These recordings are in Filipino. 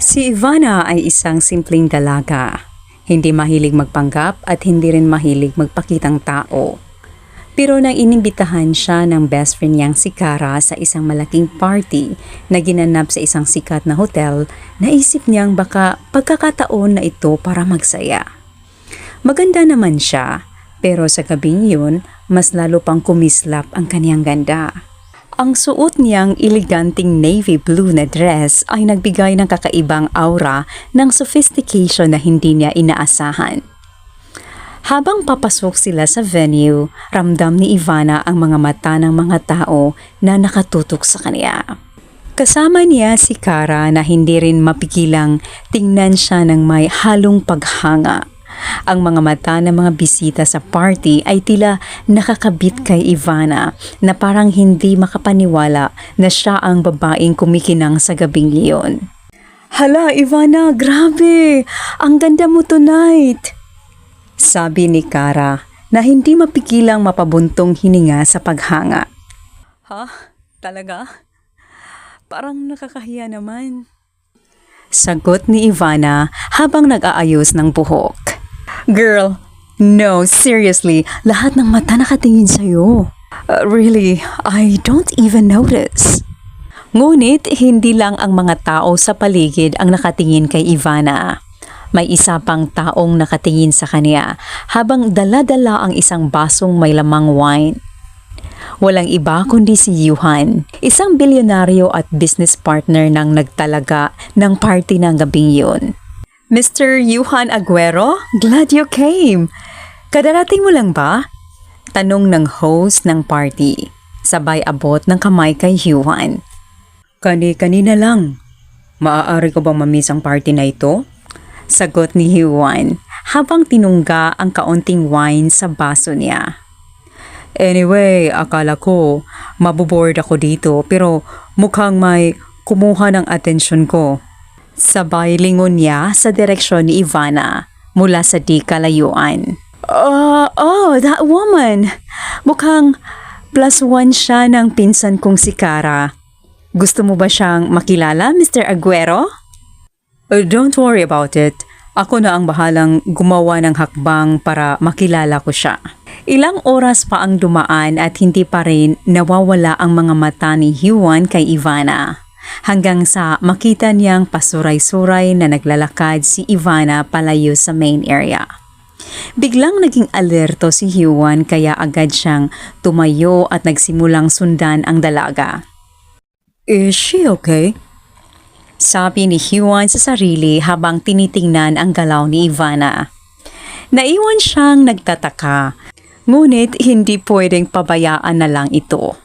Si Ivana ay isang simpleng dalaga. Hindi mahilig magpanggap at hindi rin mahilig magpakitang tao. Pero nang inimbitahan siya ng best friend niyang si Kara sa isang malaking party na ginanap sa isang sikat na hotel, naisip niyang baka pagkakataon na ito para magsaya. Maganda naman siya, pero sa gabing yun, mas lalo pang kumislap ang kaniyang ganda. Ang suot niyang eleganting navy blue na dress ay nagbigay ng kakaibang aura ng sophistication na hindi niya inaasahan. Habang papasok sila sa venue, ramdam ni Ivana ang mga mata ng mga tao na nakatutok sa kanya. Kasama niya si Kara na hindi rin mapigilang tingnan siya ng may halong paghanga. Ang mga mata ng mga bisita sa party ay tila nakakabit kay Ivana na parang hindi makapaniwala na siya ang babaeng kumikinang sa gabing iyon. "Hala, Ivana, grabe! Ang ganda mo tonight!" Sabi ni Kara na hindi mapigilang mapabuntong hininga sa paghanga. "Ha? Talaga? Parang nakakahiya naman." Sagot ni Ivana habang nag-aayos ng buhok. "Girl, no, seriously, lahat ng mata nakatingin sa'yo. Really, I don't even notice." Ngunit hindi lang ang mga tao sa paligid ang nakatingin kay Ivana. May isa pang taong nakatingin sa kanya habang dala-dala ang isang basong may lamang wine. Walang iba kundi si Yuhan, isang bilyonaryo at business partner ng nagtalaga ng party ng gabing yun. "Mr. Yuhan Aguero, glad you came. Kadarating mo lang ba?" Tanong ng host ng party, sabay abot ng kamay kay Yuhan. Kanina lang. Maaari ko bang mamiss ang party na ito?" Sagot ni Yuhan habang tinungga ang kaunting wine sa baso niya. "Anyway, akala ko maboboard ako dito pero mukhang may kumuha ng atensyon ko." Sabay lingon niya sa direksyon ni Ivana mula sa di kalayuan. That woman! Mukhang +1 siya ng pinsan kong si Kara. Gusto mo ba siyang makilala, Mr. Aguero? Don't worry about it. Ako na ang bahalang gumawa ng hakbang para makilala ko siya. Ilang oras pa ang dumaan at hindi pa rin nawawala ang mga mata ni Yuan kay Ivana. Hanggang sa makita niyang pasuray-suray na naglalakad si Ivana palayo sa main area. Biglang naging alerto si Yuan kaya agad siyang tumayo at nagsimulang sundan ang dalaga. "Is she okay?" Sabi ni Yuan sa sarili habang tinitingnan ang galaw ni Ivana. Naiwan siyang nagtataka, ngunit hindi pwedeng pabayaan na lang ito.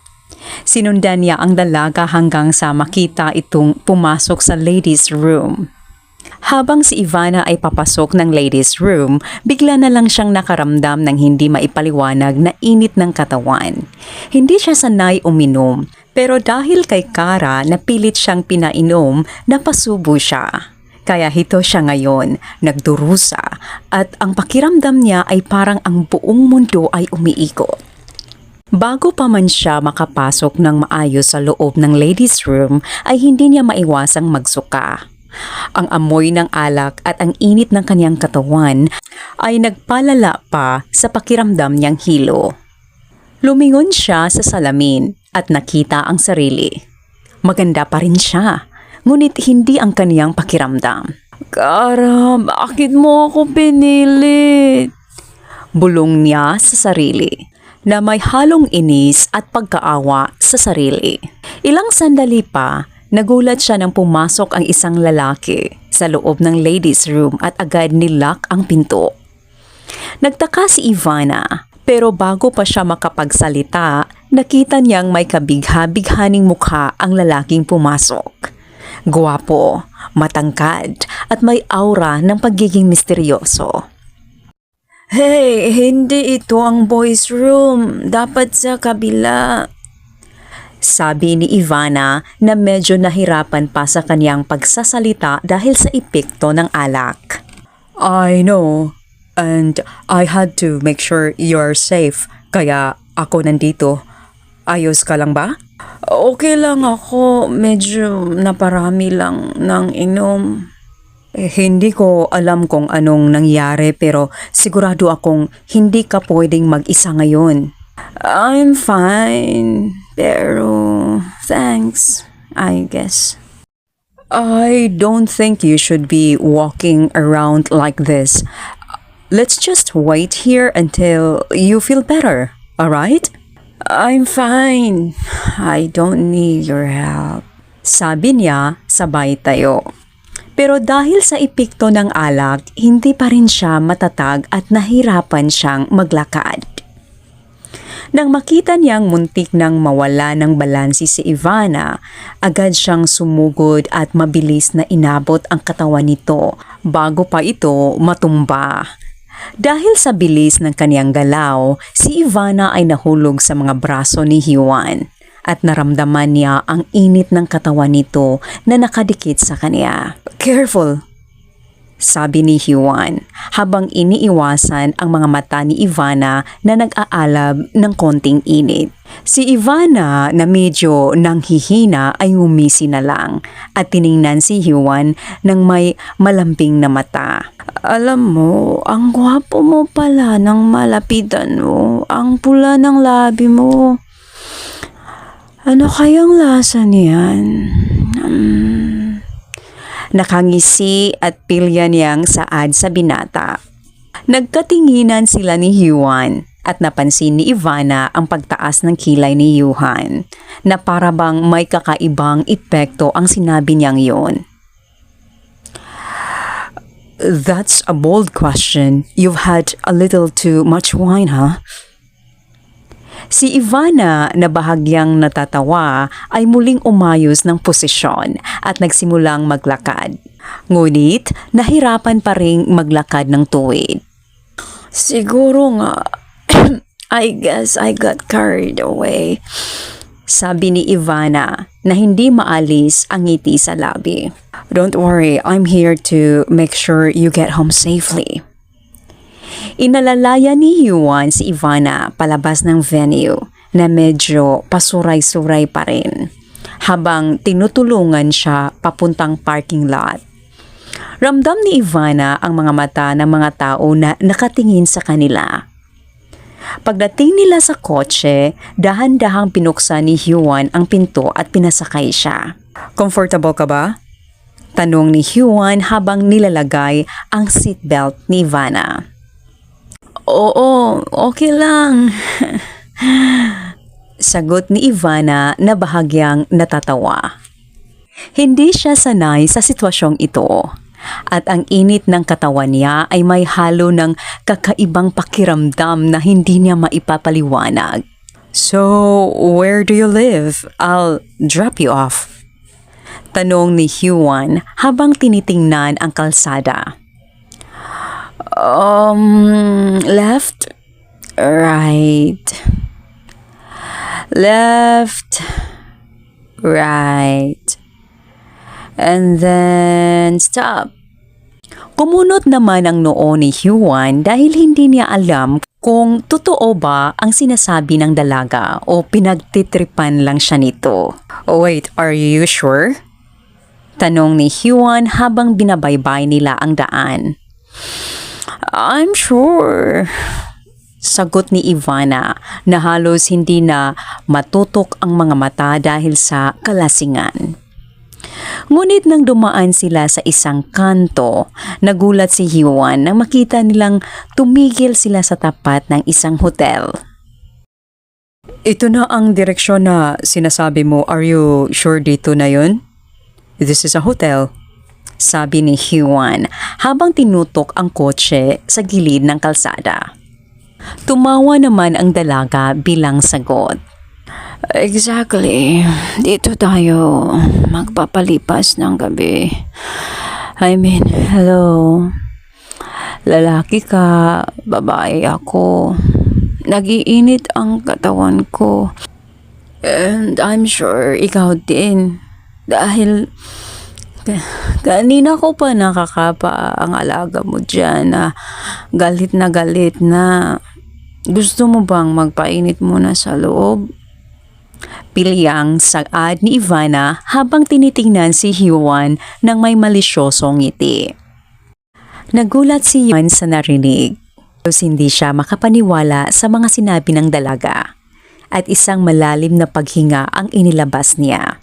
Sinundan niya ang dalaga hanggang sa makita itong pumasok sa ladies' room. Habang si Ivana ay papasok ng ladies' room, bigla na lang siyang nakaramdam ng hindi maipaliwanag na init ng katawan. Hindi siya sanay uminom, pero dahil kay Kara napilit siyang pinainom, napasubo siya. Kaya hito siya ngayon, nagdurusa, at ang pakiramdam niya ay parang ang buong mundo ay umiikot. Bago pa man siya makapasok ng maayos sa loob ng ladies' room ay hindi niya maiwasang magsuka. Ang amoy ng alak at ang init ng kanyang katawan ay nagpalala pa sa pakiramdam niyang hilo. Lumingon siya sa salamin at nakita ang sarili. Maganda pa rin siya, ngunit hindi ang kaniyang pakiramdam. "Kara, bakit mo ako pinilit?" Bulong niya sa sarili na may halong inis at pagkaawa sa sarili. Ilang sandali pa, nagulat siya nang pumasok ang isang lalaki sa loob ng ladies' room at agad nilock ang pinto. Nagtaka si Ivana, pero bago pa siya makapagsalita, nakita niyang may kabigha-bighaning mukha ang lalaking pumasok. Gwapo, matangkad, at may aura ng pagiging misteryoso. "Hey, hindi ito ang boys' room. Dapat sa kabila." Sabi ni Ivana na medyo nahirapan pa sa kanyang pagsasalita dahil sa epekto ng alak. "I know, and I had to make sure you're safe, kaya ako nandito. Ayos ka lang ba?" "Okay lang ako, medyo naparami lang ng inom." Hindi ko alam kung anong nangyari pero sigurado akong hindi ka pwedeng mag-isa ngayon. I'm fine, pero thanks, I guess. I don't think you should be walking around like this. Let's just wait here until you feel better, alright? I'm fine. I don't need your help. Sabi niya, sabay tayo. Pero dahil sa epekto ng alak, hindi pa rin siya matatag at nahirapan siyang maglakad. Nang makita niyang muntik nang mawala ng balansi si Ivana, agad siyang sumugod at mabilis na inabot ang katawan nito bago pa ito matumba. Dahil sa bilis ng kaniyang galaw, si Ivana ay nahulog sa mga braso ni Juan at naramdaman niya ang init ng katawan nito na nakadikit sa kaniya. Careful! Sabi ni Juan habang iniiwasan ang mga mata ni Ivana na nag-aalab ng konting init. Si Ivana na medyo nanghihina ay ngumisi na lang at tiningnan si Juan ng may malambing na mata. Alam mo, ang gwapo mo pala nang malapitan mo. Ang pula ng labi mo. Ano kayang lasa niyan? Nakangisi at pilya niyang saad sa binata. Nagkatinginan sila ni Juan at napansin ni Ivana ang pagtaas ng kilay ni Juan na parabang may kakaibang epekto ang sinabi niyang yon. That's a bold question. You've had a little too much wine, huh? Si Ivana na bahagyang natatawa ay muling umayos ng posisyon at nagsimulang maglakad. Ngunit nahirapan pa ring maglakad ng tuwid. Siguro nga, I guess I got carried away. Sabi ni Ivana na hindi maalis ang ngiti sa labi. Don't worry, I'm here to make sure you get home safely. Inalalaya ni Juan si Ivana palabas ng venue na medyo pasuray-suray pa rin habang tinutulungan siya papuntang parking lot. Ramdam ni Ivana ang mga mata ng mga tao na nakatingin sa kanila. Pagdating nila sa kotse, dahan-dahang pinuksan ni Juan ang pinto at pinasakay siya. Comfortable ka ba? Tanong ni Juan habang nilalagay ang seatbelt ni Ivana. Oo, okay lang. Sagot ni Ivana na bahagyang natatawa. Hindi siya sanay sa sitwasyong ito at ang init ng katawan niya ay may halo ng kakaibang pakiramdam na hindi niya maipapaliwanag. So, where do you live? I'll drop you off. Tanong ni Juan habang tinitingnan ang kalsada. Left, right, left, right, and then stop. Kumunot naman ang noo ni Juan dahil hindi niya alam kung totoo ba ang sinasabi ng dalaga o pinagtitripan lang siya nito. Wait, are you sure? Tanong ni Juan habang binabaybay nila ang daan. I'm sure. Sagot ni Ivana na halos hindi na matutok ang mga mata dahil sa kalasingan. Ngunit nang dumaan sila sa isang kanto, nagulat si Juan nang makita nilang tumigil sila sa tapat ng isang hotel. Ito na ang direksyon na sinasabi mo. Are you sure dito na yun? This is a hotel. Sabi ni Juan habang tinutok ang kotse sa gilid ng kalsada. Tumawa naman ang dalaga bilang sagot. Exactly. Dito tayo magpapalipas ng gabi. I mean, hello. Lalaki ka, babae ako. Nagiinit ang katawan ko. And I'm sure ikaw din. Dahil kanina ko pa nakakapa ang alaga mo dyan na galit na. Gusto mo bang magpainit muna sa loob? Pilyang saad ni Ivana habang tinitingnan si Juan ng may malisyosong ngiti. Nagulat si Yuan sa narinig. Hindi siya makapaniwala sa mga sinabi ng dalaga at isang malalim na paghinga ang inilabas niya.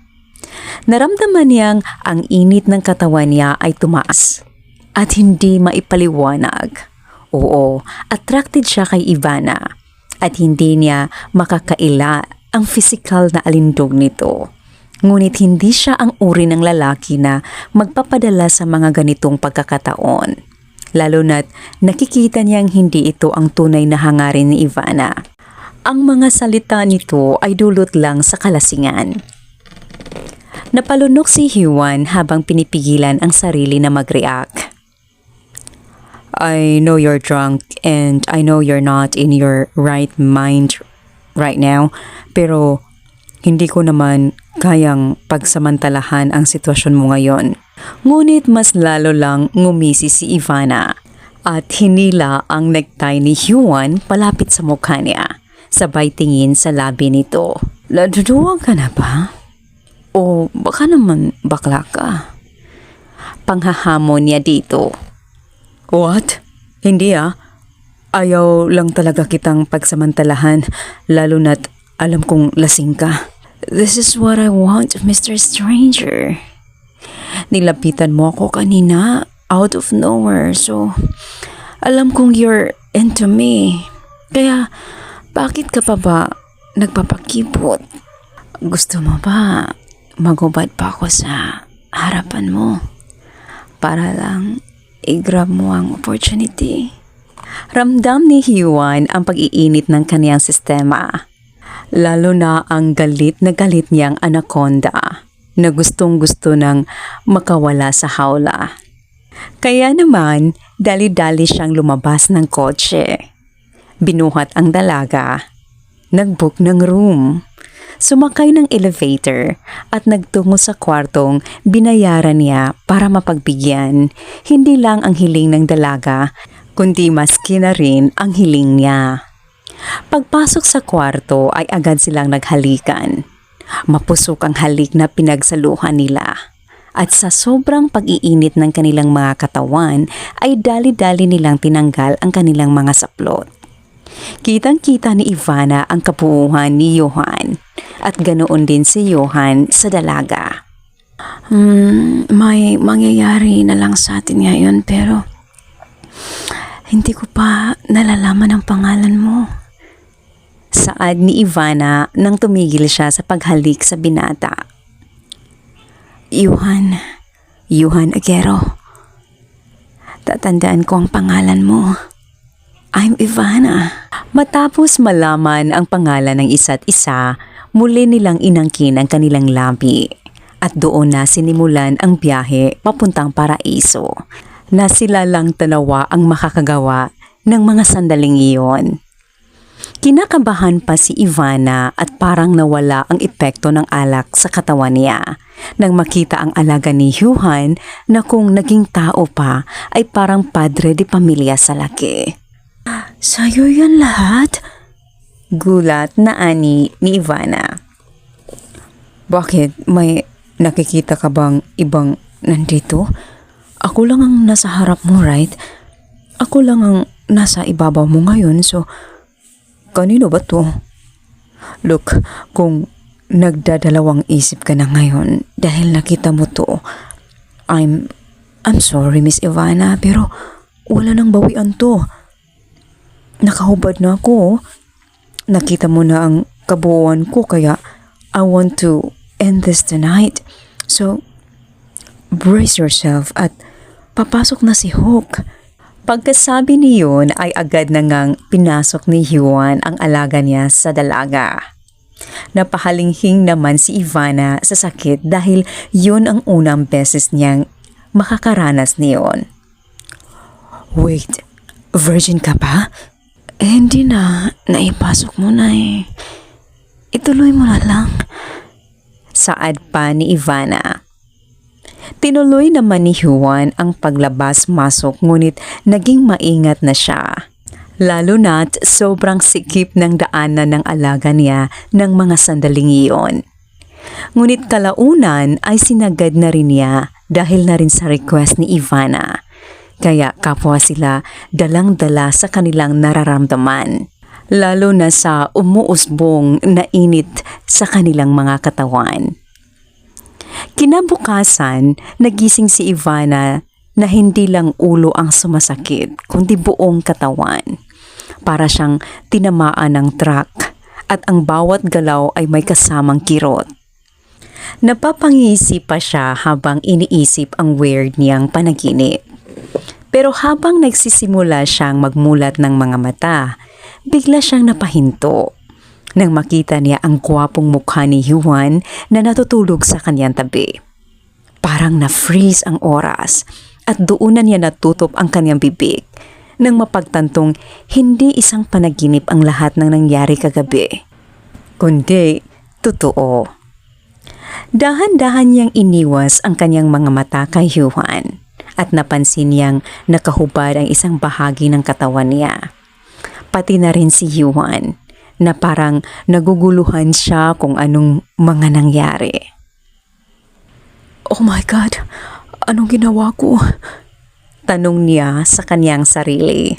Naramdaman niyang ang init ng katawan niya ay tumaas at hindi maipaliwanag. Oo, attracted siya kay Ivana at hindi niya makakaila ang physical na alindog nito. Ngunit hindi siya ang uri ng lalaki na magpapadala sa mga ganitong pagkakataon. Lalo na't nakikita niyang hindi ito ang tunay na hangarin ni Ivana. Ang mga salita nito ay dulot lang sa kalasingan. Napalunok si Yuan habang pinipigilan ang sarili na mag-react. I know you're drunk and I know you're not in your right mind right now, pero hindi ko naman kayang pagsamantalahan ang sitwasyon mo ngayon. Ngunit mas lalo lang ngumisi si Ivana at hinila ang necktie ni Yuan palapit sa mukha niya, sabay tingin sa labi nito. Laduduwag ka na ba? O baka naman bakla ka? Panghahamon niya dito. What? Hindi Ayaw lang talaga kitang pagsamantalahan, lalo na't alam kong lasing ka. This is what I want, Mr. Stranger. Nilapitan mo ako kanina out of nowhere, so alam kong you're into me. Kaya bakit ka pa ba nagpapakipot? Gusto mo ba magubad pa ako sa harapan mo para lang i-grab mo ang opportunity? Ramdam ni Yuan ang pag-iinit ng kaniyang sistema. Lalo na ang galit niyang anaconda na gustong-gusto ng makawala sa hawla. Kaya naman, dali-dali siyang lumabas ng kotse. Binuhat ang dalaga, nag-book ng room, sumakay ng elevator at nagtungo sa kwartong binayaran niya para mapagbigyan hindi lang ang hiling ng dalaga, kundi maski na rin ang hiling niya. Pagpasok sa kwarto ay agad silang naghalikan. Mapusok ang halik na pinagsaluhan nila. At sa sobrang pag-iinit ng kanilang mga katawan ay dali-dali nilang tinanggal ang kanilang mga saplot. Kitang-kita ni Ivana ang kabuuhan ni Johan at ganoon din si Johan sa dalaga. May mangyayari na lang sa atin ngayon pero hindi ko pa nalalaman ang pangalan mo. Saad ni Ivana nang tumigil siya sa paghalik sa binata. Johan Aguero. Tatandaan ko ang pangalan mo. I'm Ivana. Matapos malaman ang pangalan ng isa't isa, muli nilang inangkin ang kanilang labi at doon na sinimulan ang biyahe papuntang paraiso na sila lang tanawa ang makakagawa ng mga sandaling iyon. Kinakabahan pa si Ivana at parang nawala ang epekto ng alak sa katawan niya nang makita ang alaga ni Yuhan na kung naging tao pa ay parang padre de pamilya sa laki. Sa'yo yan lahat? Gulat na ani ni Ivana. Bakit? May nakikita ka bang ibang nandito? Ako lang ang nasa harap mo, right? Ako lang ang nasa ibabaw mo ngayon, so kanino ba to? Look, kung nagdadalawang isip ka na ngayon dahil nakita mo to, I'm sorry, Miss Ivana, pero wala nang bawian to. Nakahubad na ako. Nakita mo na ang kabuuan ko, kaya I want to end this tonight. So, brace yourself at papasok na si Hook. Pagkasabi niyon ay agad na ngang pinasok ni Yuan ang alaga niya sa dalaga. Napahalinghing naman si Ivana sa sakit dahil yun ang unang beses niyang makakaranas niyon. Wait, virgin ka pa? Hindi na, naipasok mo na eh. Ituloy mo na lang. Saad pa ni Ivana. Tinuloy naman ni Yuan ang paglabas-masok ngunit naging maingat na siya. Lalo na't sobrang sikip ng daanan ng alaga niya ng mga sandaling iyon. Ngunit kalaunan ay sinagad na rin niya dahil na rin sa request ni Ivana. Kaya kapwa sila dalang-dala sa kanilang nararamdaman. Lalo na sa umuusbong na init sa kanilang mga katawan. Kinabukasan, nagising si Ivana na hindi lang ulo ang sumasakit, kundi buong katawan. Para siyang tinamaan ng truck at ang bawat galaw ay may kasamang kirot. Napapangisi pa siya habang iniisip ang weird niyang panaginip. Pero habang nagsisimula siyang magmulat ng mga mata, bigla siyang napahinto nang makita niya ang gwapong mukha ni Juan na natutulog sa kanyang tabi. Parang na-freeze ang oras at doon na niya natutop ang kanyang bibig nang mapagtantong hindi isang panaginip ang lahat ng nangyari kagabi, kundi totoo. Dahan-dahan niyang iniwas ang kanyang mga mata kay Juan at napansin niyang nakahubad ang isang bahagi ng katawan niya. Pati na rin si Juan na parang naguguluhan siya kung anong mga nangyari. "Oh my God, anong ginawa ko?" Tanong niya sa kanyang sarili.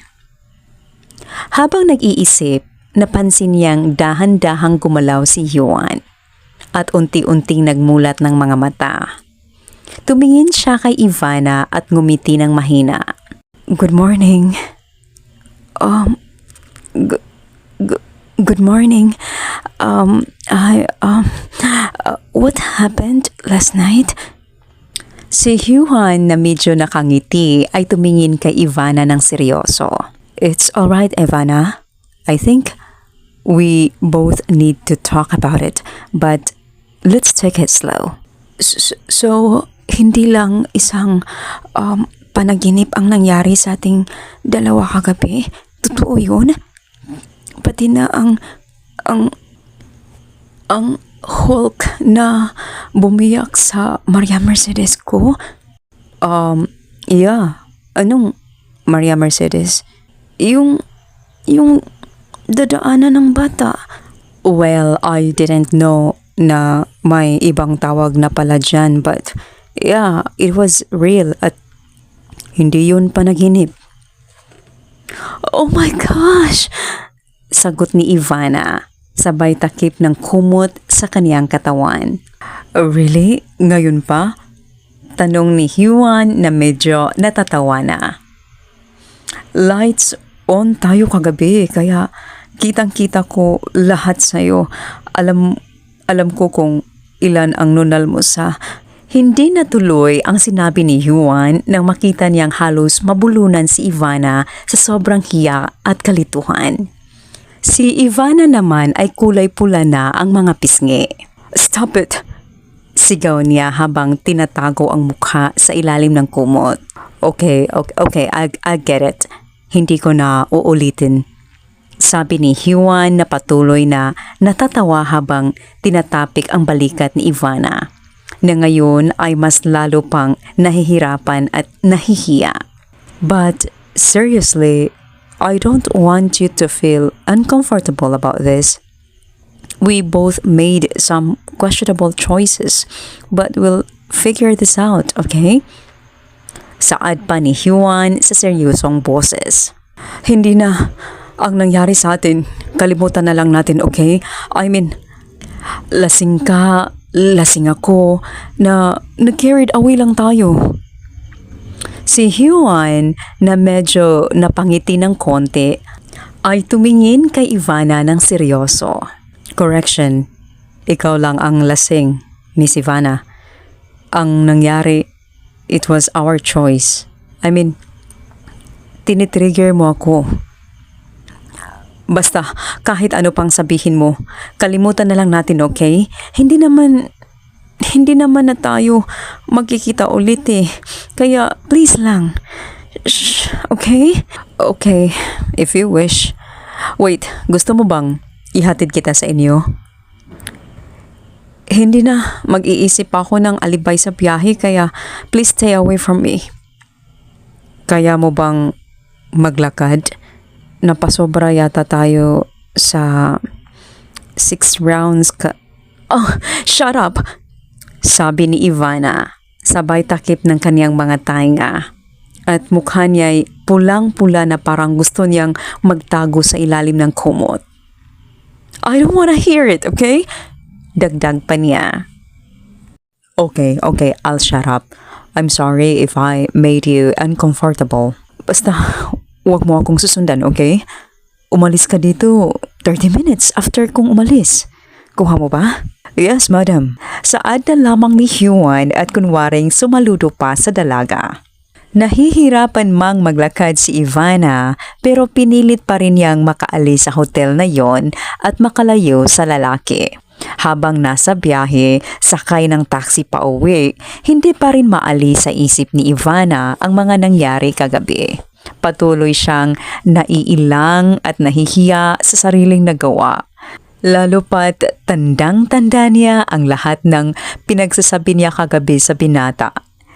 Habang nag-iisip, napansin niyang dahan-dahang gumalaw si Juan at unti-unting nagmulat ng mga mata. Tumingin siya kay Ivana at ngumiti ng mahina. "Good morning." Good morning. What happened last night?" Si Juan na medyo nakangiti ay tumingin kay Ivana ng seryoso. "It's alright, Ivana. I think we both need to talk about it, but let's take it slow." So, hindi lang isang panaginip ang nangyari sa ating dalawa kagabi? Totoo yun? Pati na ang Hulk na bumiyak sa Maria Mercedes ko? Yeah. Anong Maria Mercedes? Yung dadaanan ng bata. Well, I didn't know na may ibang tawag na pala dyan, but yeah, it was real at hindi yun panaginip. "Oh my gosh!" Sagot ni Ivana, sabay takip ng kumot sa kaniyang katawan. "Really? Ngayon pa?" Tanong ni Juan na medyo natatawa na. "Lights on tayo kagabi, kaya kitang-kita ko lahat sa'yo. Alam ko kung ilan ang nunal mo sa..." Hindi natuloy ang sinabi ni Juan nang makita niyang halos mabulunan si Ivana sa sobrang hiya at kalituhan. Si Ivana naman ay kulay pula na ang mga pisngi. "Stop it!" Sigaw niya habang tinatago ang mukha sa ilalim ng kumot. Okay, I get it. Hindi ko na uulitin." Sabi ni Juan na patuloy na natatawa habang tinatapik ang balikat ni Ivana, na ngayon ay mas lalo pang nahihirapan at nahihiya. "But seriously, I don't want you to feel uncomfortable about this. We both made some questionable choices, but we'll figure this out, okay?" Saad pa ni Juan sa seryosong boses. "Hindi na. Ang nangyari sa atin, kalimutan na lang natin, okay? I mean, lasing ka, lasing ako, na nag-carried away lang tayo." Si Juan na medyo napangiti ng konti ay tumingin kay Ivana ng seryoso. "Correction, ikaw lang ang lasing, Miss Ivana. Ang nangyari, it was our choice. I mean, tinitrigger mo ako. Basta, kahit ano pang sabihin mo, kalimutan na lang natin, okay? Hindi naman na tayo magkikita ulit eh. Kaya, please lang. Shh, okay? Okay, if you wish. Wait, gusto mo bang ihatid kita sa inyo?" "Hindi na. Mag-iisip ako ng alibay sa biyahe, kaya please stay away from me." "Kaya mo bang maglakad? Napasobra yata tayo sa 6 rounds ka..." "Oh, shut up!" Sabi ni Ivana, sabay takip ng kaniyang mga tainga. at mukha niya'y pulang-pula na parang gusto niyang magtago sa ilalim ng kumot. I don't wanna hear it, okay? Dagdag pa niya. Okay, I'll shut up. I'm sorry if I made you uncomfortable. Basta, huwag mo akong susundan, okay? Umalis ka dito 30 minutes after kong umalis. Kuha mo ba? Yes, madam. Saad na lamang ni Juan at kunwaring sumaludo pa sa dalaga. Nahihirapan mang maglakad si Ivana pero pinilit pa rin niyang makaalis sa hotel na yon at makalayo sa lalaki. Habang nasa biyahe, sakay ng taxi pa uwi, hindi pa rin maalis sa isip ni Ivana ang mga nangyari kagabi. Patuloy siyang naiilang at nahihiya sa sariling nagawa. Lalo pat tandang-tanda niya ang lahat ng pinagsasabi niya kagabi sa binata,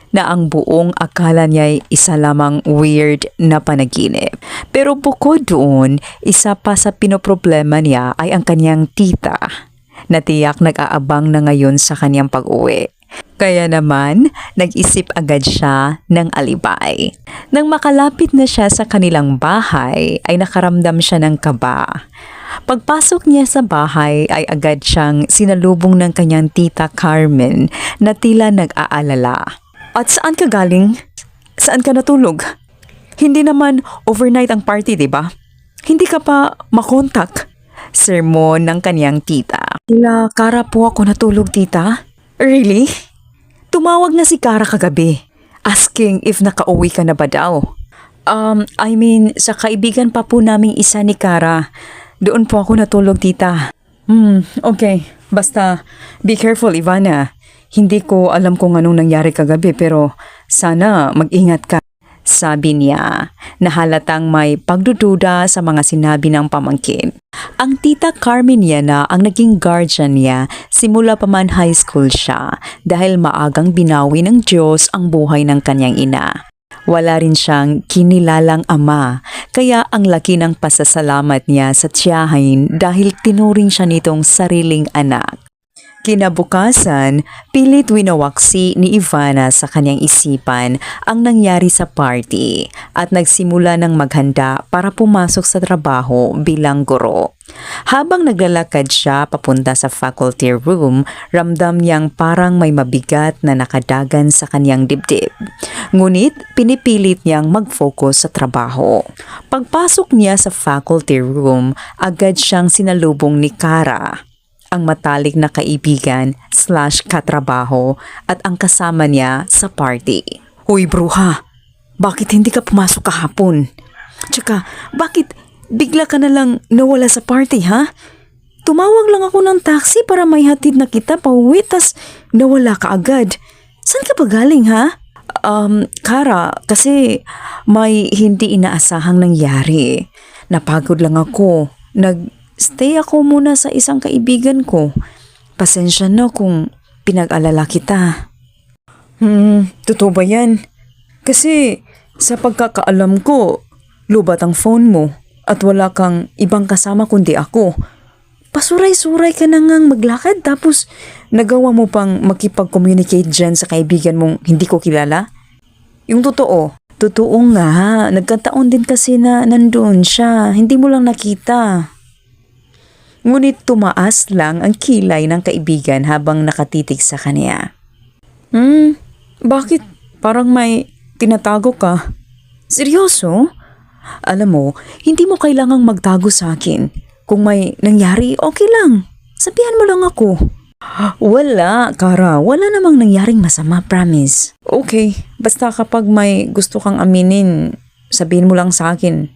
na ang buong akala niya'y isa lamang weird na panaginip. Pero bukod doon, isa pa sa pinoproblema niya ay ang kanyang tita, na tiyak nag-aabang na ngayon sa kanyang pag-uwi. Kaya naman, nag-isip agad siya ng alibay. Nang makalapit na siya sa kanilang bahay, ay nakaramdam siya ng kaba. Pagpasok niya sa bahay ay agad siyang sinalubong ng kanyang tita Carmen na tila nag-aalala. At saan ka galing? Saan ka natulog? Hindi naman overnight ang party, di ba? Hindi ka pa makontak. Sermon ng kanyang tita. Kila Kara po ako natulog, tita. Really? Tumawag na si Kara kagabi, asking if nakauwi ka na ba daw. Sa kaibigan pa po naming isa ni Kara. Doon po ako natulog, tita. Okay. Basta, be careful, Ivana. Hindi ko alam kung anong nangyari kagabi pero sana mag-ingat ka. Sabi niya, na halatang may pagdududa sa mga sinabi ng pamangkin. Ang tita Carmen niya na ang naging guardian niya simula pa man high school siya dahil maagang binawi ng Diyos ang buhay ng kanyang ina. Wala rin siyang kinilalang ama, kaya ang laki ng pasasalamat niya sa tiyahin dahil tinuring siya nitong sariling anak. Kinabukasan, pilit winawaksi ni Ivana sa kanyang isipan ang nangyari sa party at nagsimula ng maghanda para pumasok sa trabaho bilang guro. Habang naglalakad siya papunta sa faculty room, ramdam niyang parang may mabigat na nakadagan sa kanyang dibdib. Ngunit pinipilit niyang mag-focus sa trabaho. Pagpasok niya sa faculty room, agad siyang sinalubong ni Kara, ang matalik na kaibigan/katrabaho at ang kasama niya sa party. Uy, bruha! Bakit hindi ka pumasok kahapon? Tsaka, bakit bigla ka na lang nawala sa party, ha? Tumawag lang ako ng taxi para may hatid na kita pauwi, tas nawala ka agad. Saan ka ba galing, ha? Kara, kasi may hindi inaasahang nangyari. Napagod lang ako. Stay ako muna sa isang kaibigan ko. Pasensya na kung pinag-alala kita. Totoo ba yan? Kasi sa pagkakaalam ko, lubat ang phone mo at wala kang ibang kasama kundi ako. Pasuray-suray ka na ngang maglakad tapos nagawa mo pang makipag-communicate dyan sa kaibigan mong hindi ko kilala? Yung totoo. Totoo nga, nagkataon din kasi na nandun siya, hindi mo lang nakita. Ngunit tumaas lang ang kilay ng kaibigan habang nakatitig sa kanya. Bakit? Parang may tinatago ka. Seryoso? Alam mo, hindi mo kailangang magtago sa akin. Kung may nangyari, okay lang. Sabihan mo lang ako. Wala, Kara. Wala namang nangyaring masama, promise. Okay, basta kapag may gusto kang aminin, sabihin mo lang sa akin.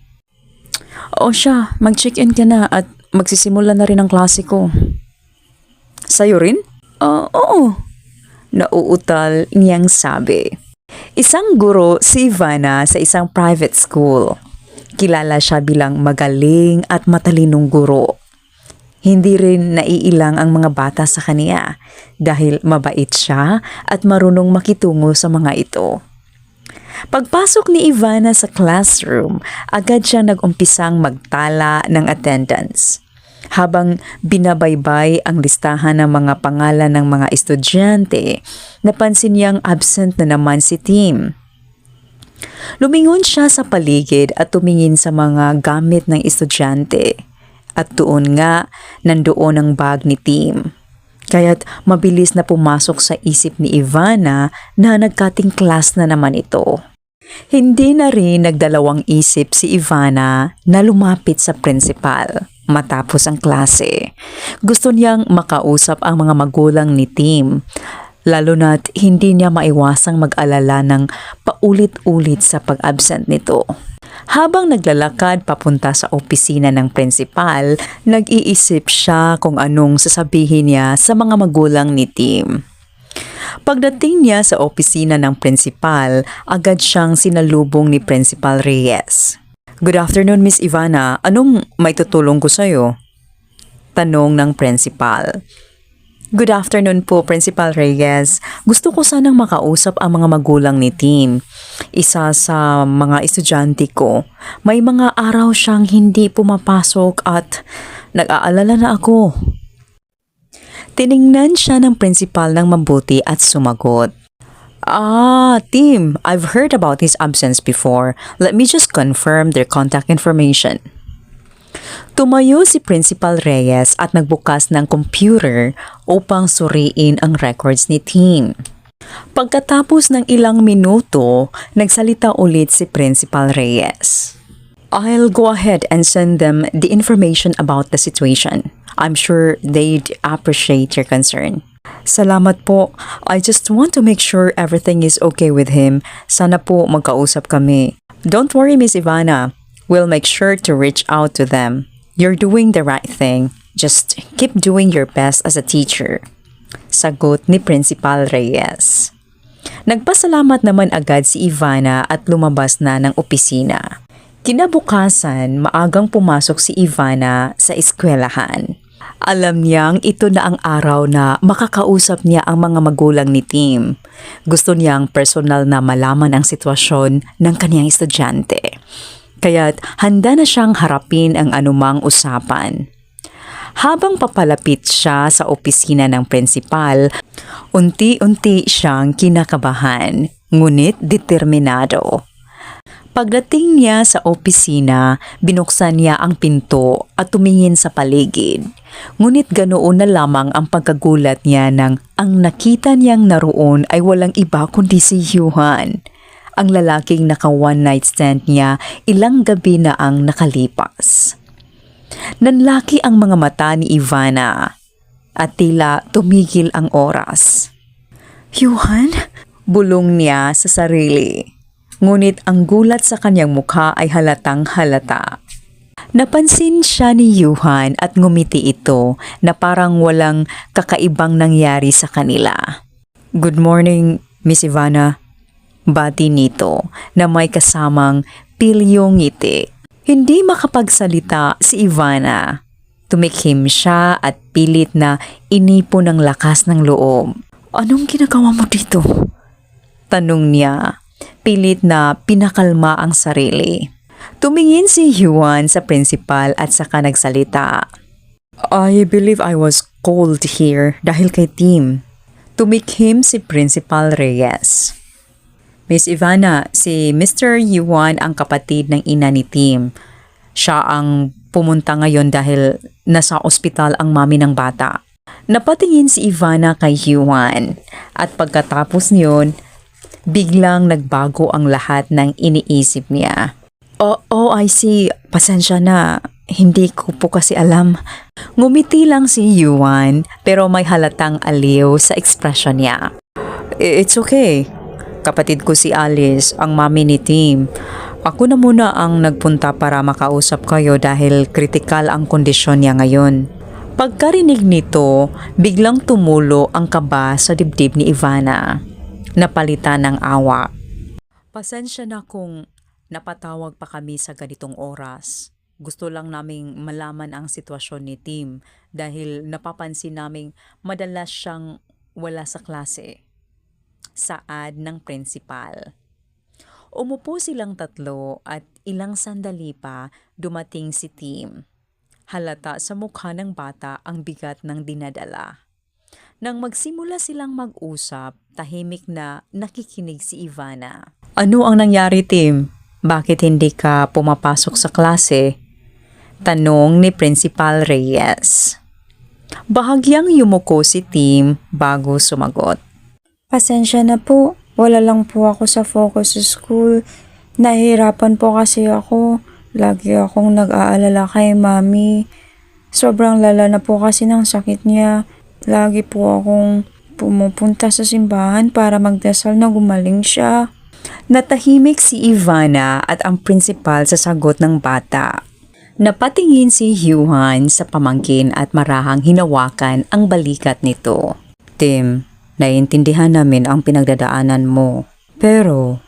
O siya, mag-check-in ka na at magsisimula na rin ang klase ko. Sa'yo rin? Oo. Nauutal niyang sabi. Isang guro si Ivana sa isang private school. Kilala siya bilang magaling at matalinong guro. Hindi rin naiilang ang mga bata sa kanya dahil mabait siya at marunong makitungo sa mga ito. Pagpasok ni Ivana sa classroom, agad siyang nag-umpisang magtala ng attendance. Habang binabaybay ang listahan ng mga pangalan ng mga estudyante, napansin niyang absent na naman si Tim. Lumingon siya sa paligid at tumingin sa mga gamit ng estudyante. At doon nga, nandoon ang bag ni Tim. Kaya't mabilis na pumasok sa isip ni Ivana na nagkating class na naman ito. Hindi na rin nagdalawang isip si Ivana na lumapit sa principal matapos ang klase. Gusto niyang makausap ang mga magulang ni Tim, lalo na't hindi niya maiwasang mag-alala ng paulit-ulit sa pag-absent nito. Habang naglalakad papunta sa opisina ng principal, nag-iisip siya kung anong sasabihin niya sa mga magulang ni Tim. Pagdating niya sa opisina ng principal, agad siyang sinalubong ni Principal Reyes. "Good afternoon, Miss Ivana. Anong may tutulong ko sa'yo?" Tanong ng principal. "Good afternoon po, Principal Reyes. Gusto ko sanang makausap ang mga magulang ni Tim. Isa sa mga estudyante ko. May mga araw siyang hindi pumapasok at nag-aalala na ako." Tiningnan siya ng principal ng mabuti at sumagot. Tim, I've heard about his absence before. Let me just confirm their contact information." Tumayo si Principal Reyes at nagbukas ng computer upang suriin ang records ni Tim. Pagkatapos ng ilang minuto, nagsalita ulit si Principal Reyes. "I'll go ahead and send them the information about the situation. I'm sure they'd appreciate your concern." "Salamat po. I just want to make sure everything is okay with him. Sana po magkausap kami." "Don't worry, Miss Ivana. We'll make sure to reach out to them. You're doing the right thing. Just keep doing your best as a teacher." Sagot ni Principal Reyes. Nagpasalamat naman agad si Ivana at lumabas na ng opisina. Kinabukasan, maagang pumasok si Ivana sa eskwelahan. Alam niyang ito na ang araw na makakausap niya ang mga magulang ni Tim. Gusto niyang personal na malaman ang sitwasyon ng kaniyang estudyante. Kaya't handa na siyang harapin ang anumang usapan. Habang papalapit siya sa opisina ng principal, unti-unti siyang kinakabahan, ngunit determinado. Pagdating niya sa opisina, binuksan niya ang pinto at tumingin sa paligid. Ngunit ganoon na lamang ang pagkagulat niya nang ang nakita niyang naroon ay walang iba kundi si Yuhan. Ang lalaking naka one night stand niya ilang gabi na ang nakalipas. Nanlaki ang mga mata ni Ivana at tila tumigil ang oras. "Yuhan?" Bulong niya sa sarili. Ngunit ang gulat sa kanyang mukha ay halatang halata. Napansin siya ni Yuhan at ngumiti ito na parang walang kakaibang nangyari sa kanila. "Good morning, Miss Ivana." Bati nito na may kasamang pilyong ngiti. Hindi makapagsalita si Ivana. Tumikhim siya at pilit na inipon ng lakas ng loob. "Anong ginagawa mo dito?" Tanong niya. Pilit na pinakalma ang sarili. Tumingin si Yuan sa principal at saka nagsalita. "I believe I was called here dahil kay Tim." Tumikhim si Principal Reyes. "Miss Ivana, si Mr. Yuan ang kapatid ng ina ni Tim. Siya ang pumunta ngayon dahil nasa ospital ang mami ng bata." Napatingin si Ivana kay Yuan at pagkatapos niyon, biglang nagbago ang lahat ng iniisip niya. Oh, I see. Pasensya na. Hindi ko po kasi alam." Ngumiti lang si Yuan pero may halatang aliw sa ekspresyon niya. "It's okay. Kapatid ko si Alice, ang mami ni Tim. Ako na muna ang nagpunta para makausap kayo dahil kritikal ang kondisyon niya ngayon." Pagkarinig nito, biglang tumulo ang kaba sa dibdib ni Ivana. Napalitan ng awa. "Pasensya na kung napatawag pa kami sa ganitong oras. Gusto lang naming malaman ang sitwasyon ni Tim dahil napapansin naming madalas siyang wala sa klase." Saad ng principal. Umupo silang tatlo at ilang sandali pa dumating si Tim. Halata sa mukha ng bata ang bigat ng dinadala. Nang magsimula silang mag-usap, tahimik na nakikinig si Ivana. Ano ang nangyari, Tim? Bakit hindi ka pumapasok sa klase? Tanong ni Principal Reyes. Bahagyang yumuko si Tim bago sumagot. Pasensya na po. Wala lang po ako sa focus sa school. Nahihirapan po kasi ako. Lagi akong nag-aalala kay mami. Sobrang lala na po kasi ng sakit niya. Lagi po akong pumupunta sa simbahan para magdasal na gumaling siya. Natahimik si Ivana at ang principal sa sagot ng bata. Napatingin si Yuhan sa pamangkin at marahang hinawakan ang balikat nito. Tim, naiintindihan namin ang pinagdadaanan mo. Pero,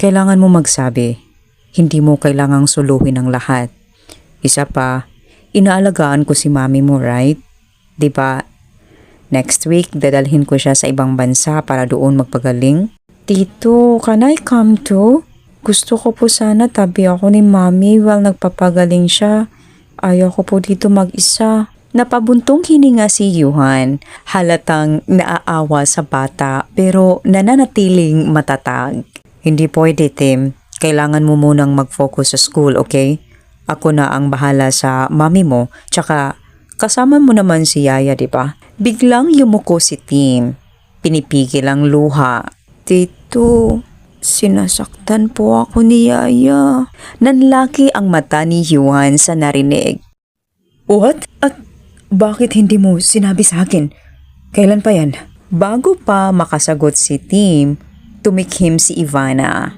kailangan mo magsabi. Hindi mo kailangang suluhin ang lahat. Isa pa, inaalagaan ko si mami mo, right? Diba? Next week, dadalhin ko siya sa ibang bansa para doon magpagaling. Tito, can I come too? Gusto ko po sana tabi ako ni mami while nagpapagaling siya. Ayaw ko po dito mag-isa. Napabuntong hininga si Yuhan, halatang naaawa sa bata pero nananatiling matatag. Hindi pwede, Tim. Kailangan mo munang mag-focus sa school, okay? Ako na ang bahala sa mami mo, tsaka kasama mo naman si Yaya, di ba? Biglang yumuko si Tim. Pinipigil ang luha. Tito, sinasaktan po ako ni Yaya. Nanlaki ang mata ni Yuhan sa narinig. What? At bakit hindi mo sinabi sa akin? Kailan pa yan? Bago pa makasagot si Tim, tumikhim si Ivana.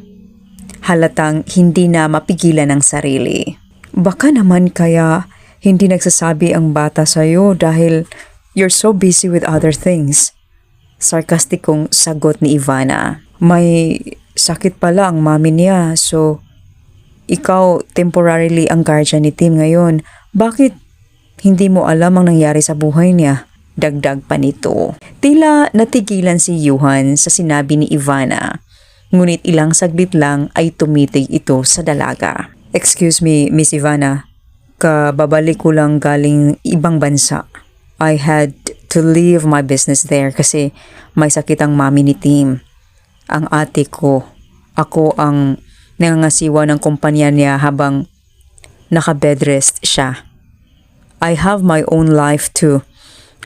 Halatang hindi na mapigilan ang sarili. Baka naman kaya hindi nagsasabi ang bata sa'yo dahil you're so busy with other things. Sarkastikong sagot ni Ivana. May sakit pala ang mami niya, so ikaw temporarily ang guardian ni Tim ngayon. Bakit hindi mo alam ang nangyari sa buhay niya? Dagdag pa nito. Tila natigilan si Yuhan sa sinabi ni Ivana. Ngunit ilang saglit lang ay tumitig ito sa dalaga. Excuse me, Miss Ivana. Kababalik ko lang galing ibang bansa. I had to leave my business there kasi may sakit ang mami ni Tim. Ang ate ko, ako ang nangangasiwa ng kumpanya niya habang naka-bedrest siya. I have my own life too.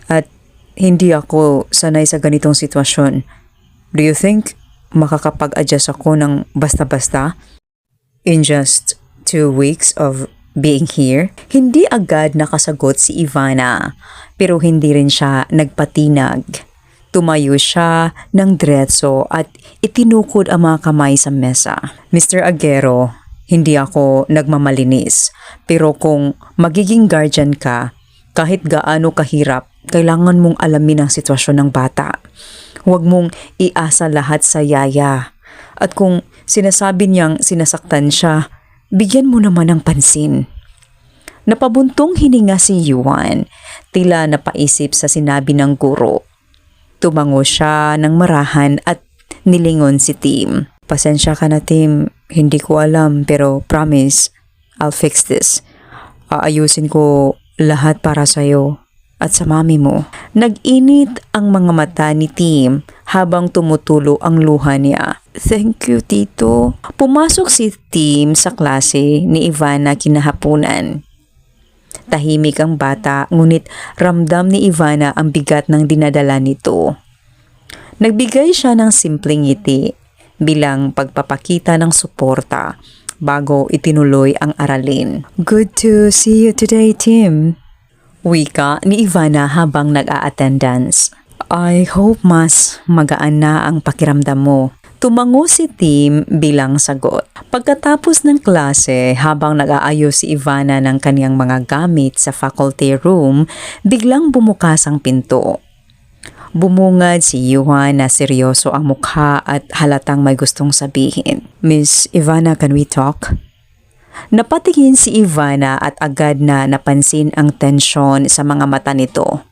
At hindi ako sanay sa ganitong sitwasyon. Do you think makakapag-adjust ako ng basta-basta? In just 2 weeks of being here? Hindi agad nakasagot si Ivana, pero hindi rin siya nagpatinag. Tumayo siya ng diretso at itinukod ang mga kamay sa mesa. Mr. Aguero, hindi ako nagmamalinis, pero kung magiging guardian ka, kahit gaano kahirap, kailangan mong alamin ang sitwasyon ng bata. Huwag mong iasa lahat sa Yaya. At kung sinasabi niyang sinasaktan siya, bigyan mo naman ng pansin. Napabuntong hininga si Yuhan, tila napaisip sa sinabi ng guro. Tumango siya ng marahan at nilingon si Tim. Pasensya ka na, Tim. Hindi ko alam pero promise, I'll fix this. Aayusin ko lahat para sa'yo at sa mami mo. Nag-init ang mga mata ni Tim habang tumutulo ang luha niya. Thank you, Tito. Pumasok si Tim sa klase ni Ivana kinahapunan. Tahimik ang bata, ngunit ramdam ni Ivana ang bigat ng dinadala nito. Nagbigay siya ng simpleng ngiti bilang pagpapakita ng suporta bago itinuloy ang aralin. Good to see you today, Tim. Wika ni Ivana habang nag-a-attendance. I hope mas magaan na ang pakiramdam mo. Tumango si Tim bilang sagot. Pagkatapos ng klase, habang nag-aayos si Ivana ng kaniyang mga gamit sa faculty room, biglang bumukas ang pinto. Bumungad si Yuhan na seryoso ang mukha at halatang may gustong sabihin. Miss Ivana, can we talk? Napatingin si Ivana at agad na napansin ang tensyon sa mga mata nito.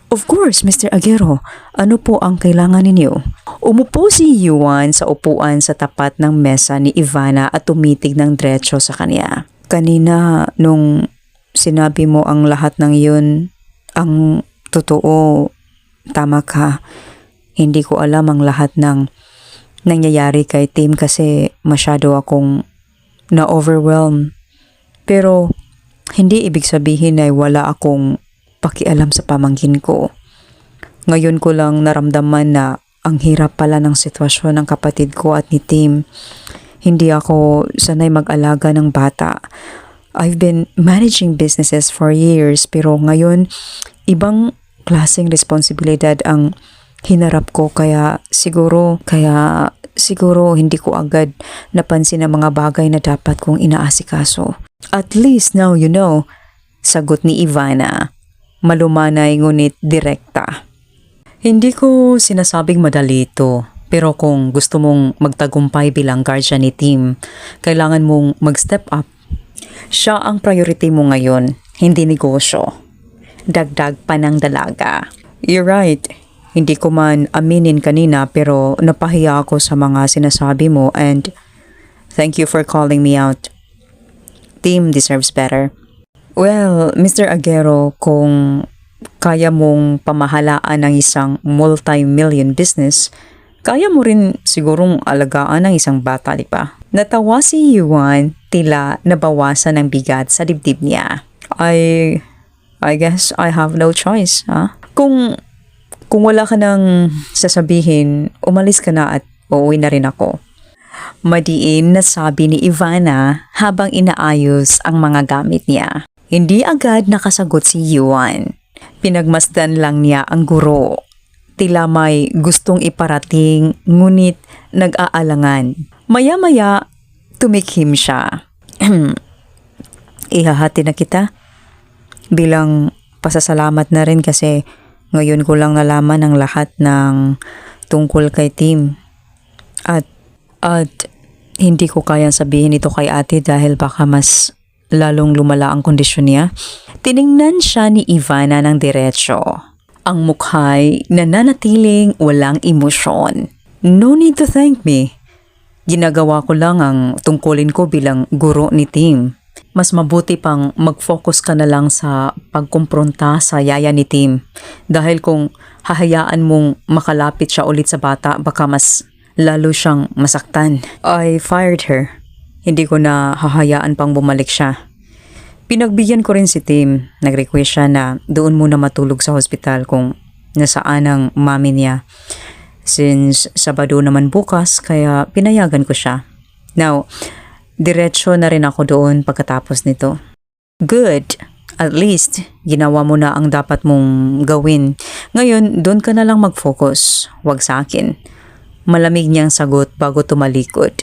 Of course, Mr. Aguero. Ano po ang kailangan ninyo? Umupo si Yuhan sa upuan sa tapat ng mesa ni Ivana at tumitig ng diretso sa kanya. Kanina, nung sinabi mo ang lahat ng yun, ang totoo, tama ka. Hindi ko alam ang lahat ng nangyayari kay Tim kasi masyado akong na-overwhelm. Pero hindi ibig sabihin ay wala akong pakialam sa pamangkin ko. Ngayon ko lang naramdaman na ang hirap pala ng sitwasyon ng kapatid ko at ni Tim. Hindi ako sanay mag-alaga ng bata. I've been managing businesses for years pero ngayon ibang klaseng responsibilidad ang hinarap ko kaya siguro hindi ko agad napansin ang mga bagay na dapat kong inaasikaso. At least now you know, sagot ni Ivana. Malumanay ngunit direkta. Hindi ko sinasabing madali ito, pero kung gusto mong magtagumpay bilang guardian ni Tim, kailangan mong mag-step up. Siya ang priority mo ngayon, hindi negosyo. Dagdag pa ng dalaga. You're right. Hindi ko man aminin kanina pero napahiya ako sa mga sinasabi mo and thank you for calling me out. Tim deserves better. Well, Mr. Aguero, kung kaya mong pamahalaan ng isang multi-million business, kaya mo rin sigurong alagaan ng isang bata, di ba? Natawa si Yuan, tila nabawasan ng bigat sa dibdib niya. I guess I have no choice, ha? Kung wala ka nang sasabihin, umalis ka na at uuwi na rin ako. Madiin na sabi ni Ivana habang inaayos ang mga gamit niya. Hindi agad nakasagot si Yuan. Pinagmasdan lang niya ang guro. Tila may gustong iparating ngunit nag-aalangan. Maya-maya, tumikhim siya. Ihahati na kita. Bilang pasasalamat na rin kasi ngayon ko lang nalaman ang lahat ng tungkol kay Tim. At hindi ko kayang sabihin ito kay ate dahil baka mas lalong lumala ang kondisyon niya. Tiningnan siya ni Ivana ng diretsyo. Ang mukha'y nananatiling walang emosyon. No need to thank me. Ginagawa ko lang ang tungkulin ko bilang guro ni Tim. Mas mabuti pang mag-focus ka na lang sa pagkumpronta sa yaya ni Tim. Dahil kung hahayaan mong makalapit siya ulit sa bata, baka mas lalo siyang masaktan. I fired her. Hindi ko na hahayaan pang bumalik siya. Pinagbigyan ko rin si Tim. Nag-request siya na doon muna matulog sa hospital kung nasaan ang mami niya. Since Sabado naman bukas, kaya pinayagan ko siya. Now, diretso na rin ako doon pagkatapos nito. Good. At least, ginawa mo na ang dapat mong gawin. Ngayon, doon ka na lang mag-focus. Huwag sa akin. Malamig niyang sagot bago tumalikod.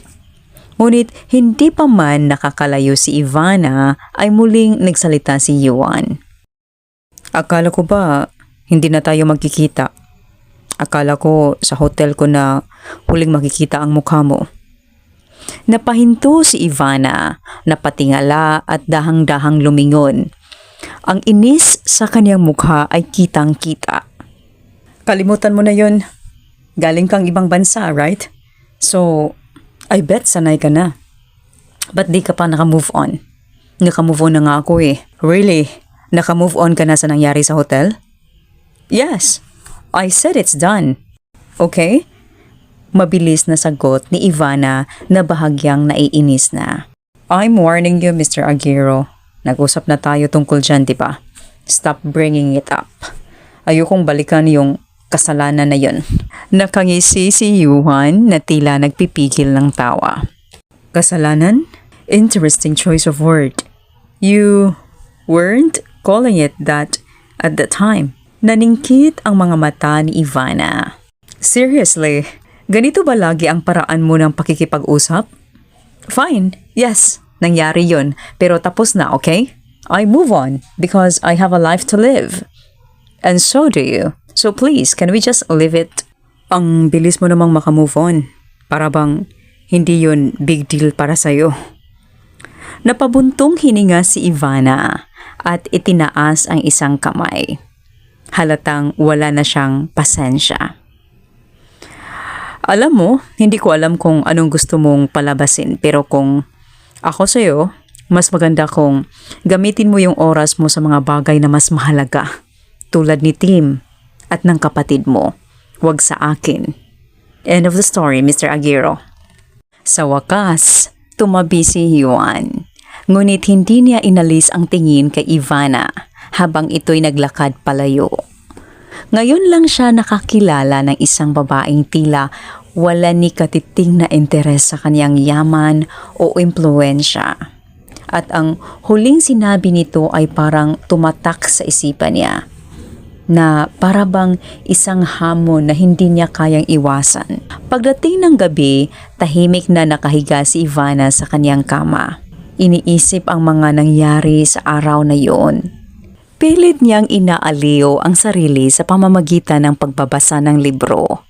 Ngunit, hindi pa man nakakalayo si Ivana ay muling nagsalita si Yuan. Akala ko ba hindi na tayo magkikita? Akala ko sa hotel ko na huling makikita ang mukha mo. Napahinto si Ivana, napatingala at dahang-dahang lumingon. Ang inis sa kanyang mukha ay kitang-kita. Kalimutan mo na yun. Galing kang ibang bansa, right? So, I bet sanay ka na. Ba't di ka pa naka-move on? Naka-move on na nga ako eh. Really? Naka-move on ka na sa nangyari sa hotel? Yes. I said it's done. Okay? Mabilis na sagot ni Ivana na bahagyang naiinis na. I'm warning you, Mr. Aguero. Nag-usap na tayo tungkol dyan, di ba? Stop bringing it up. Ayokong balikan yung kasalanan na yun. Nakangisi si Yuan na tila nagpipigil ng tawa. Kasalanan? Interesting choice of word. You weren't calling it that at the time. Naningkit ang mga mata ni Ivana. Seriously? Ganito ba lagi ang paraan mo ng pakikipag-usap? Fine, yes, nangyari yun, pero tapos na, okay? I move on because I have a life to live. And so do you. So please, can we just leave it? Ang bilis mo namang makamove on. Para bang hindi yun big deal para sa'yo. Napabuntong hininga si Ivana at itinaas ang isang kamay. Halatang wala na siyang pasensya. Alam mo, hindi ko alam kung anong gusto mong palabasin pero kung ako sa'yo, mas maganda kung gamitin mo yung oras mo sa mga bagay na mas mahalaga tulad ni Tim at ng kapatid mo. Huwag sa akin. End of the story, Mr. Aguero. Sa wakas, tumabi si Juan. Ngunit hindi niya inalis ang tingin kay Ivana habang ito'y naglakad palayo. Ngayon lang siya nakakilala ng isang babaeng tila wala ni katiting na interes sa kanyang yaman o impluensya. At ang huling sinabi nito ay parang tumatak sa isipan niya, na para bang isang hamon na hindi niya kayang iwasan. Pagdating ng gabi, tahimik na nakahiga si Ivana sa kanyang kama. Iniisip ang mga nangyari sa araw na yun. Pilit niyang inaaliw ang sarili sa pamamagitan ng pagbabasa ng libro.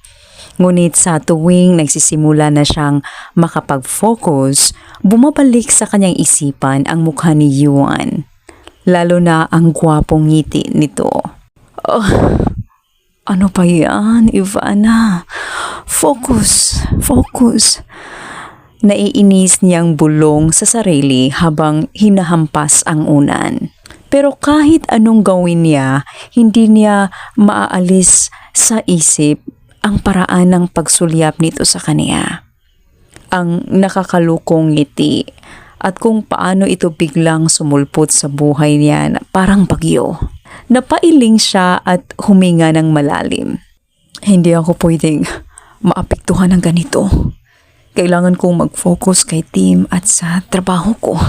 Ngunit sa tuwing nagsisimula na siyang makapag-focus, bumabalik sa kanyang isipan ang mukha ni Yuan. Lalo na ang gwapong ngiti nito. Oh, ano pa yan, Ivana? Focus, focus. Naiinis niyang bulong sa sarili habang hinahampas ang unan. Pero kahit anong gawin niya, hindi niya maaalis sa isip ang paraan ng pagsulyap nito sa kanya. Ang nakakalukong ngiti at kung paano ito biglang sumulpot sa buhay niya na parang bagyo. Napailing siya at huminga ng malalim. Hindi ako pwedeng maapektuhan ng ganito. Kailangan kong mag-focus kay team at sa trabaho ko.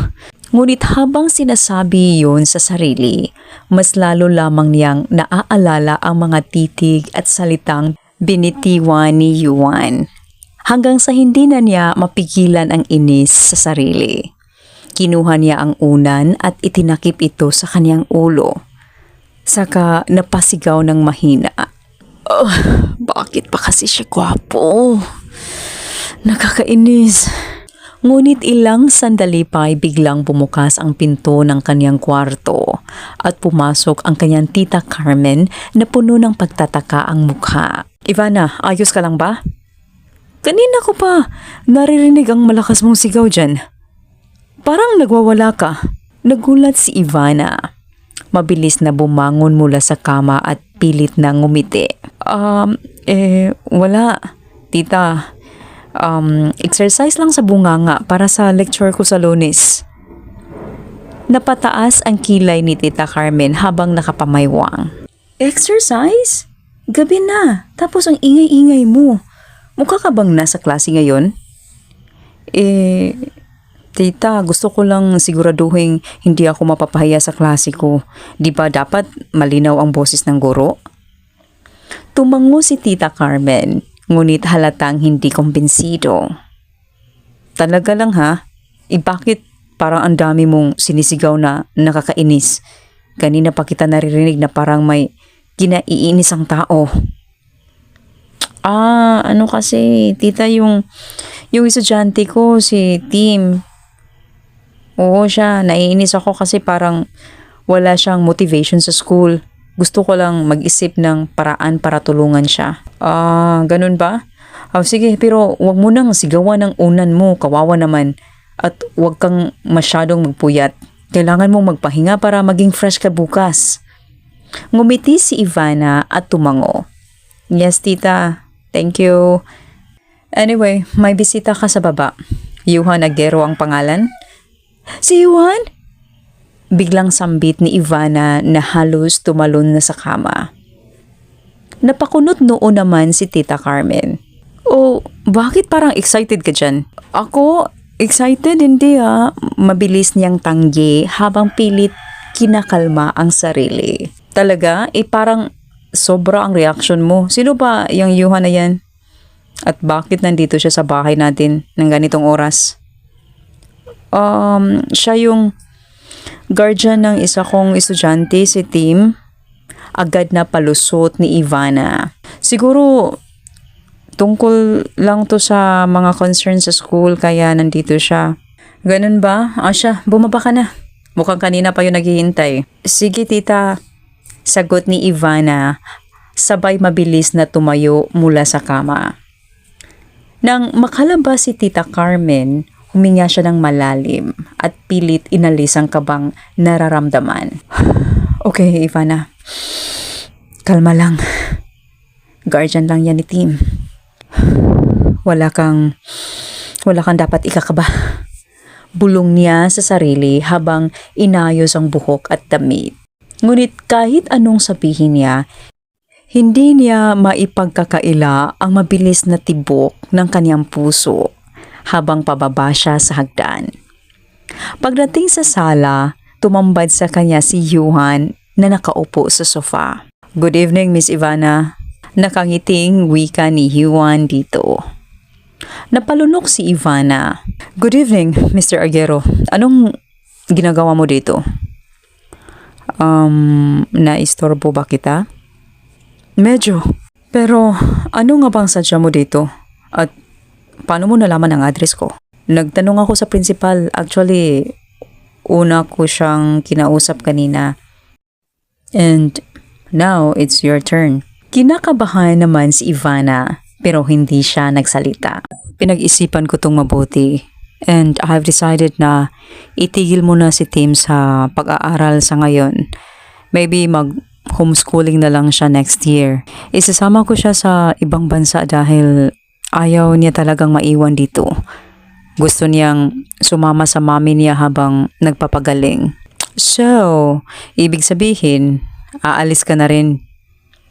Ngunit habang sinasabi yun sa sarili, mas lalo lamang niyang naaalala ang mga titig at salitang binitiwan ni Yuan. Hanggang sa hindi na niya mapigilan ang inis sa sarili. Kinuha niya ang unan at itinakip ito sa kanyang ulo. Saka napasigaw ng mahina. Oh, bakit pa kasi siya gwapo? Nakakainis. Ngunit ilang sandali pa ay biglang bumukas ang pinto ng kanyang kwarto at pumasok ang kanyang tita Carmen na puno ng pagtataka ang mukha. Ivana, ayos ka lang ba? Kanina ko pa naririnig ang malakas mong sigaw dyan. Parang nagwawala ka. Nagulat si Ivana. Mabilis na bumangon mula sa kama at pilit na ngumiti. Wala. Tita, exercise lang sa bunganga para sa lecture ko sa Lunes. Napataas ang kilay ni Tita Carmen habang nakapamaywang. Exercise? Gabi na, tapos ang ingay-ingay mo. Mukha ka bang nasa klase ngayon? Tita, gusto ko lang siguraduhin hindi ako mapapahiya sa klase ko. Di ba dapat malinaw ang boses ng guro? Tumango si Tita Carmen, ngunit halatang hindi kumbinsido. Talaga lang ha? Bakit parang ang dami mong sinisigaw na nakakainis? Kanina pa kita naririnig na parang may kinaiinis ang tao. Ano kasi, tita, yung estudyante ko, si Tim. Oo siya, naiinis ako kasi parang wala siyang motivation sa school. Gusto ko lang mag-isip ng paraan para tulungan siya. Ganun ba? Sige, pero wag mo nang sigawan ng unan mo, kawawa naman. At wag kang masyadong magpuyat. Kailangan mong magpahinga para maging fresh ka bukas. Ngumiti si Ivana at tumango. Yes, tita. Thank you. Anyway, may bisita ka sa baba. Yuhan Aguero ang pangalan? Si Yuhan? Biglang sambit ni Ivana na halos tumalon na sa kama. Napakunot noon naman si Tita Carmen. Oh, bakit parang excited ka dyan? Ako, excited hindi ha. Mabilis niyang tanggi habang pilit kinakalma ang sarili. Talaga? Parang sobra ang reaction mo. Sino ba yung Yuhan na yan? At bakit nandito siya sa bahay natin ng ganitong oras? Siya yung guardian ng isa kong estudyante, si Tim. Agad na palusot ni Ivana. Siguro tungkol lang to sa mga concerns sa school kaya nandito siya. Ganun ba? Siya, bumaba ka na. Mukhang kanina pa yung naghihintay. Sige tita. Sagot ni Ivana, sabay mabilis na tumayo mula sa kama. Nang makalabas si Tita Carmen, huminga siya ng malalim at pilit inalis ang kabang nararamdaman. Okay, Ivana. Kalma lang. Guardian lang yan ni Tim. Wala kang dapat ikakaba. Bulong niya sa sarili habang inayos ang buhok at damit. Ngunit kahit anong sabihin niya, hindi niya maipagkakaila ang mabilis na tibok ng kanyang puso habang pababa siya sa hagdan. Pagdating sa sala, tumambad sa kanya si Yuhan na nakaupo sa sofa. "Good evening, Miss Ivana." Nakangiting wika ni Yuhan dito. Napalunok si Ivana. "Good evening, Mr. Aguero. Anong ginagawa mo dito?" Naistorbo ba kita?" "Medyo. Pero ano nga bang sadya mo dito? At paano mo nalaman ang address ko?" "Nagtanong ako sa principal. Actually, una ko siyang kinausap kanina. And now it's your turn." Kinakabahan naman si Ivana pero hindi siya nagsalita. "Pinag-isipan ko tong mabuti and I've decided na itigil muna si Tim sa pag-aaral sa ngayon. Maybe mag-homeschooling na lang siya next year. Isasama ko siya sa ibang bansa dahil ayaw niya talagang maiwan dito. Gusto niyang sumama sa mami niya habang nagpapagaling." "So, ibig sabihin, aalis ka na rin.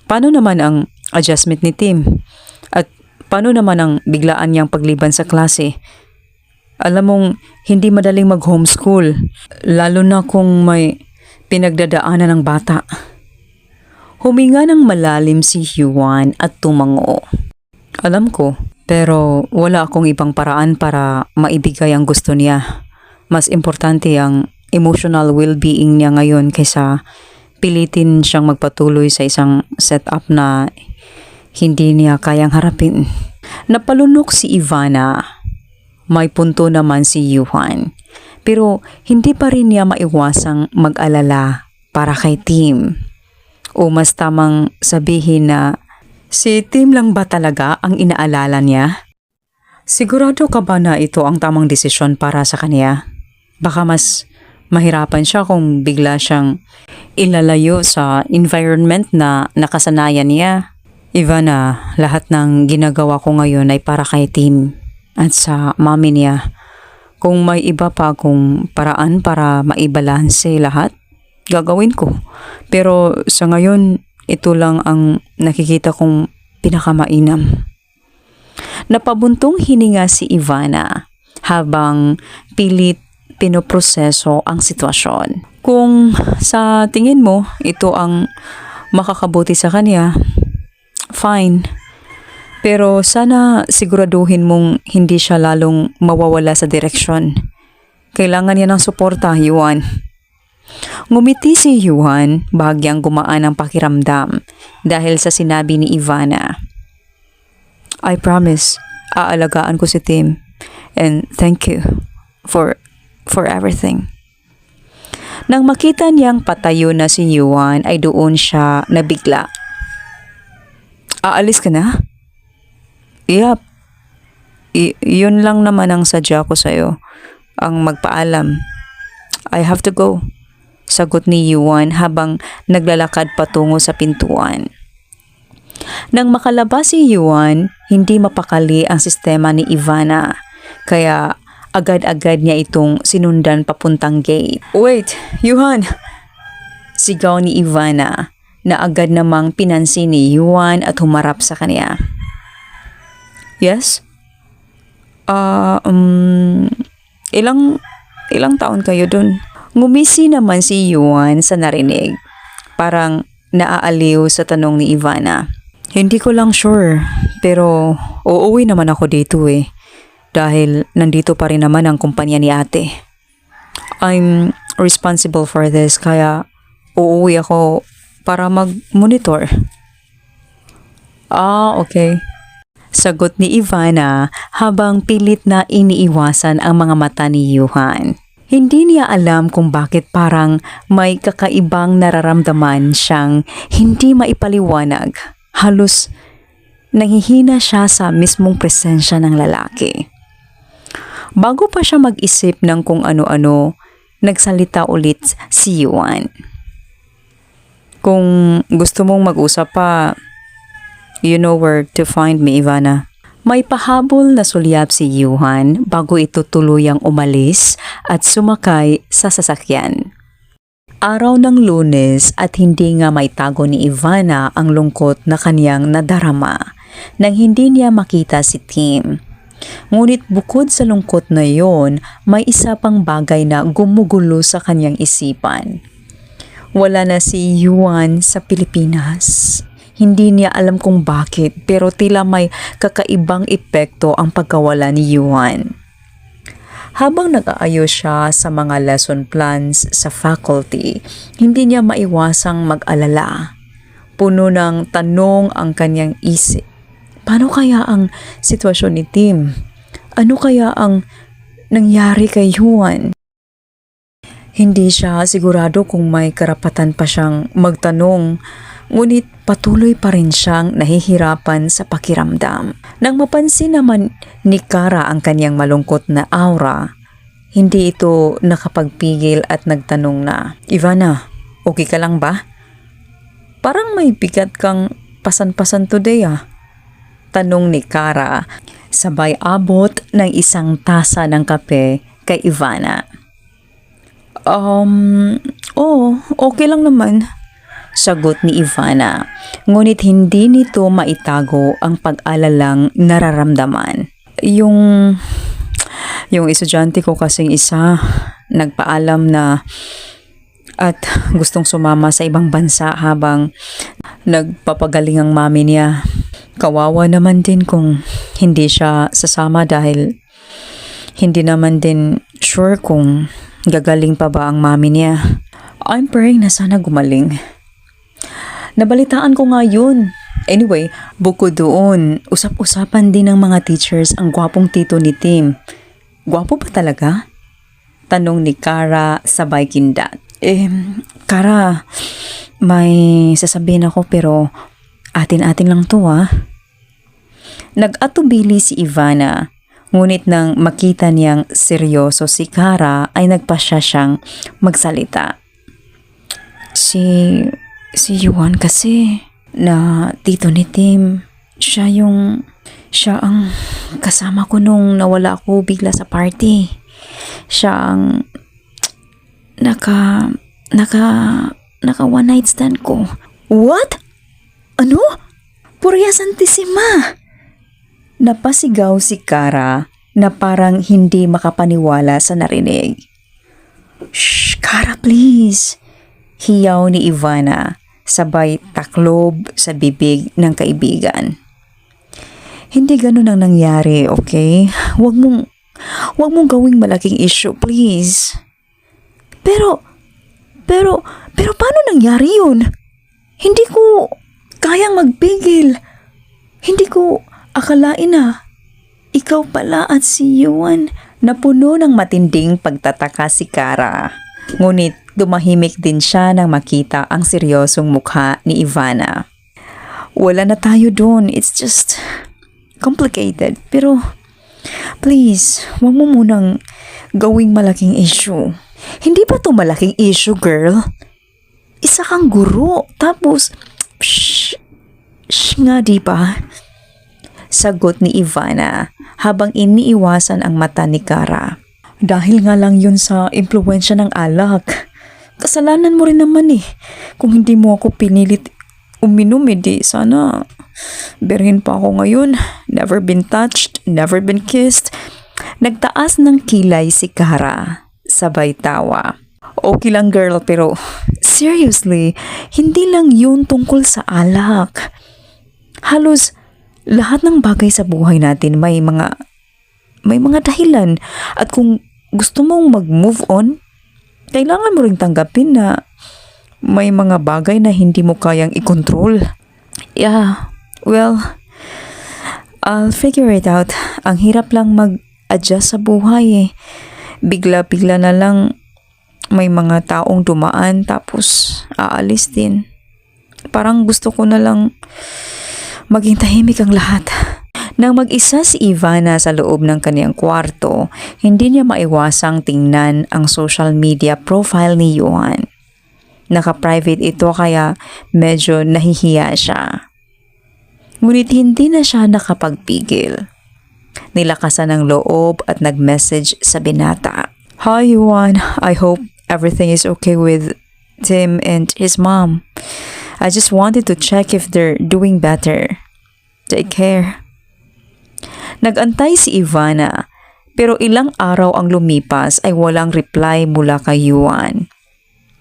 Paano naman ang adjustment ni Tim? At paano naman ang biglaan niyang pagliban sa klase? Alam mong hindi madaling mag-homeschool, lalo na kung may pinagdadaanan ng bata." Huminga ng malalim si Yuan at tumango. "Alam ko, pero wala akong ibang paraan para maibigay ang gusto niya. Mas importante ang emotional well-being niya ngayon kaysa pilitin siyang magpatuloy sa isang setup na hindi niya kayang harapin." Napalunok si Ivana. May punto naman si Yuhan. Pero hindi pa rin niya maiwasang mag-alala para kay Tim. O mas tamang sabihin na si Tim lang ba talaga ang inaalala niya? Sigurado ka ba na ito ang tamang desisyon para sa kanya? Baka mas mahirapan siya kung bigla siyang ilalayo sa environment na nakasanayan niya. "Ivana, lahat ng ginagawa ko ngayon ay para kay Tim at sa mami niya. Kung may iba pa akong paraan para maibalanse lahat, gagawin ko. Pero sa ngayon, ito lang ang nakikita kong pinakamainam." Napabuntong hininga si Ivana habang pilit pinoproseso ang sitwasyon. Kung sa tingin mo ito ang makakabuti sa kanya, fine. Pero sana siguraduhin mong hindi siya lalong mawawala sa direksyon. Kailangan niya ng suporta, Yuan. Ngumiti si Yuan, bahagyang gumaan ang pakiramdam dahil sa sinabi ni Ivana. "I promise, aalagaan ko si Tim. And thank you for everything." Nang makita niyang patayo na si Yuan ay doon siya nabigla. "Aalis ka na?" "Yap. Yun lang naman ang sadya ko sa'yo, ang magpaalam. I have to go," sagot ni Yuan habang naglalakad patungo sa pintuan. Nang makalabas si Yuan, hindi mapakali ang sistema ni Ivana, kaya agad-agad niya itong sinundan papuntang gate. "Wait, Yuhan!" Sigaw ni Ivana na agad namang pinansin ni Yuan at humarap sa kanya. "Yes? Ilang taon kayo dun?" Ngumisi naman si Yuan sa narinig. Parang naaaliw sa tanong ni Ivana. "Hindi ko lang sure, pero uuwi naman ako dito eh. Dahil nandito pa rin naman ang kumpanya ni ate. I'm responsible for this, kaya uuwi ako para mag-monitor." Okay." Sagot ni Ivana habang pilit na iniiwasan ang mga mata ni Yuhan. Hindi niya alam kung bakit parang may kakaibang nararamdaman siyang hindi maipaliwanag. Halos nangihina siya sa mismong presensya ng lalaki. Bago pa siya mag-isip ng kung ano-ano, nagsalita ulit si Yuan. "Kung gusto mong mag-usap pa, you know where to find me, Ivana." May pahabol na sulyap si Yuhan bago ito tuluyang umalis at sumakay sa sasakyan. Araw ng Lunes at hindi nga maitago ni Ivana ang lungkot na kaniyang nadarama nang hindi niya makita si Tim. Ngunit bukod sa lungkot na yon, may isa pang bagay na gumugulo sa kanyang isipan. Wala na si Yuan sa Pilipinas. Hindi niya alam kung bakit pero tila may kakaibang epekto ang pagkawala ni Yuan. Habang nag-aayos siya sa mga lesson plans sa faculty, hindi niya maiwasang mag-alala. Puno ng tanong ang kanyang isip. Paano kaya ang sitwasyon ni Tim? Ano kaya ang nangyari kay Yuan? Hindi siya sigurado kung may karapatan pa siyang magtanong, ngunit patuloy pa rin siyang nahihirapan sa pakiramdam. Nang mapansin naman ni Kara ang kanyang malungkot na aura, hindi ito nakapagpigil at nagtanong na, "Ivana, okay ka lang ba? Parang may bigat kang pasan-pasan today ah." Tanong ni Kara, sabay abot ng isang tasa ng kape kay Ivana. Okay lang naman," sagot ni Ivana. Ngunit hindi nito maitago ang pag-alalang nararamdaman. Yung estudyante ko kasing isa, nagpaalam na at gustong sumama sa ibang bansa habang nagpapagaling ang mami niya. Kawawa naman din kung hindi siya sasama dahil hindi naman din sure kung gagaling pa ba ang mami niya. I'm praying na sana gumaling. Nabalitaan ko nga yun. Anyway, bukod doon, usap-usapan din ng mga teachers ang gwapong tito ni Tim. Gwapo ba talaga? Tanong ni Kara sabay kindat. Kara, may sasabihin ako pero atin-atin lang to ah. Nag-atubili si Ivana. Ngunit nang makita niyang seryoso si Kara ay nagpasya siyang magsalita. Si Yuan kasi na tito ni Tim, siya ang kasama ko nung nawala ako bigla sa party. Siya ang naka one night stand ko. What? Ano? Purya Santissima! Napasigaw si Kara na parang hindi makapaniwala sa narinig. Shh, Kara please! Hiyaw ni Ivana, sabay taklob sa bibig ng kaibigan. Hindi ganun ang nangyari, okay? Huwag mong gawing malaking issue, please. Pero paano nangyari yun? Hindi ko kayang magpigil. Hindi ko akalain na ikaw pala at si Yuan. Napuno ng matinding pagtataka si Kara. Ngunit dumahimik din siya nang makita ang seryosong mukha ni Ivana. Wala na tayo doon. It's just complicated. Pero please, huwag mo munang gawing malaking issue. Hindi ba to malaking issue, girl? Isa kang guro. Tapos, shh nga di ba? Sagot ni Ivana habang iniiwasan ang mata ni Kara. Dahil nga lang yun sa impluwensya ng alak. Kasalanan mo rin naman eh. Kung hindi mo ako pinilit uminom, di sana berhin pa ako ngayon. Never been touched, never been kissed. Nagtaas ng kilay si Kara, sabay tawa. Okay lang girl, pero seriously, hindi lang yun tungkol sa alak. Halos lahat ng bagay sa buhay natin may mga dahilan. At kung gusto mong mag-move on, kailangan mo ring tanggapin na may mga bagay na hindi mo kayang i-control. Yeah, well, I'll figure it out. Ang hirap lang mag-adjust sa buhay eh. Bigla-bigla na lang may mga taong dumaan tapos aalis din. Parang gusto ko na lang maging tahimik ang lahat. Nang mag-isa si Ivana sa loob ng kaniyang kwarto, hindi niya maiwasang tingnan ang social media profile ni Yuan. Naka-private ito kaya medyo nahihiya siya. Ngunit hindi na siya nakapagpigil. Nilakasan ng loob at nag-message sa binata. Hi Yuan, I hope everything is okay with Tim and his mom. I just wanted to check if they're doing better. Take care. Nagantay si Ivana, pero ilang araw ang lumipas ay walang reply mula kay Yuan.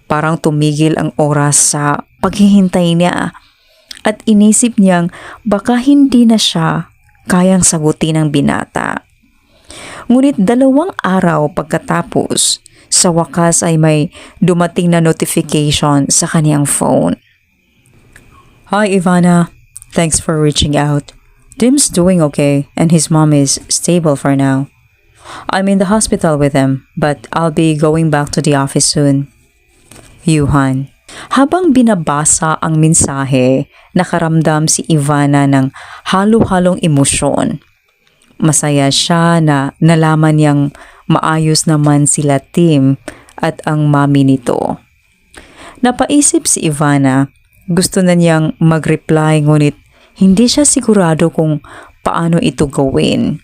Parang tumigil ang oras sa paghihintay niya at inisip niyang baka hindi na siya kayang sagutin ng binata. Ngunit 2 araw pagkatapos, sa wakas ay may dumating na notification sa kaniyang phone. Hi Ivana, thanks for reaching out. Tim's doing okay and his mom is stable for now. I'm in the hospital with him, but I'll be going back to the office soon. Yuhan. Habang binabasa ang mensahe, nakaramdam si Ivana ng halo-halong emosyon. Masaya siya na nalaman niyang maayos naman sila Tim at ang mami nito. Napaisip si Ivana, gusto na niyang mag-reply ngunit hindi siya sigurado kung paano ito gawin.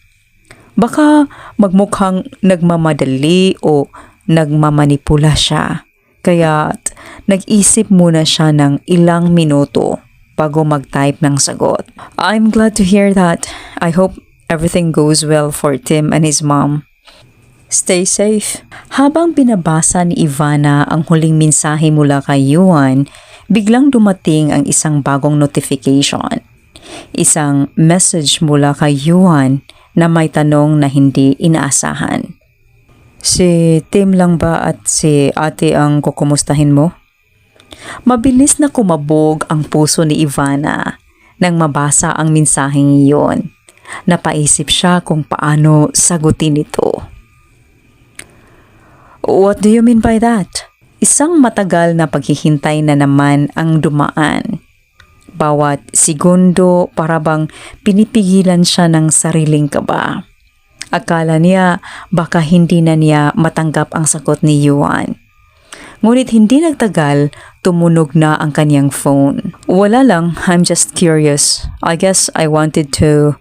Baka magmukhang nagmamadali o nagmamanipula siya. Kaya nag-isip muna siya ng ilang minuto bago mag-type ng sagot. I'm glad to hear that. I hope everything goes well for Tim and his mom. Stay safe. Habang binabasa ni Ivana ang huling mensahe mula kay Yuan, biglang dumating ang isang bagong notification. Isang message mula kay Yuan na may tanong na hindi inaasahan. Si Tim lang ba at si ate ang kukumustahin mo? Mabilis na kumabog ang puso ni Ivana nang mabasa ang mensaheng iyon. Napaisip siya kung paano sagutin ito. What do you mean by that? Isang matagal na paghihintay na naman ang dumaan. Bawat segundo para bang pinipigilan siya ng sariling kaba. Akala niya baka hindi na niya matanggap ang sagot ni Yuan. Ngunit hindi nagtagal, tumunog na ang kanyang phone. Wala lang, I'm just curious. I guess I wanted to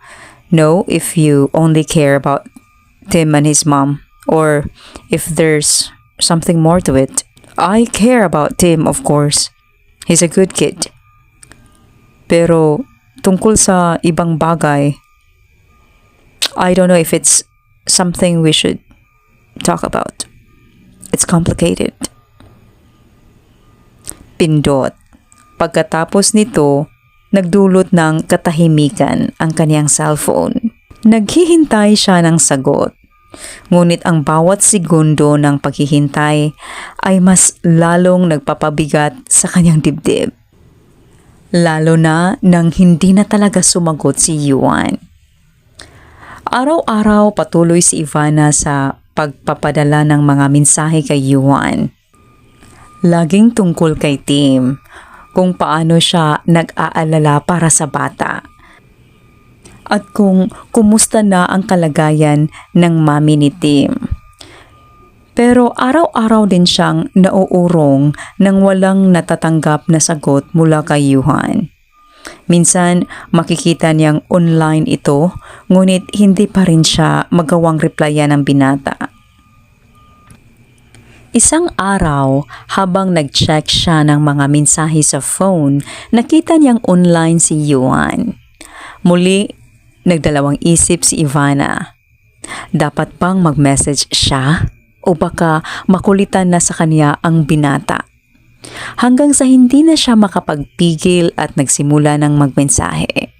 know if you only care about Tim and his mom or if there's something more to it. I care about Tim, of course. He's a good kid. Pero tungkol sa ibang bagay, I don't know if it's something we should talk about. It's complicated. Pindot. Pagkatapos nito, nagdulot ng katahimikan ang kaniyang cellphone. Naghihintay siya ng sagot. Ngunit ang bawat segundo ng paghihintay ay mas lalong nagpapabigat sa kaniyang dibdib. Lalo na nang hindi na talaga sumagot si Yuan. Araw-araw patuloy si Ivana sa pagpapadala ng mga mensahe kay Yuan. Laging tungkol kay Tim, kung paano siya nag-aalala para sa bata. At kung kumusta na ang kalagayan ng mami ni Tim. Pero araw-araw din siyang nauurong nang walang natatanggap na sagot mula kay Yuan. Minsan makikita niyang online ito, ngunit hindi pa rin siya magawang replyan ng binata. Isang araw, habang nag-check siya ng mga mensahe sa phone, nakita niyang online si Yuan. Muli, nagdalawang isip si Ivana. Dapat bang mag-message siya? O baka makulitan na sa kanya ang binata. Hanggang sa hindi na siya makapagpigil at nagsimula ng magmensahe.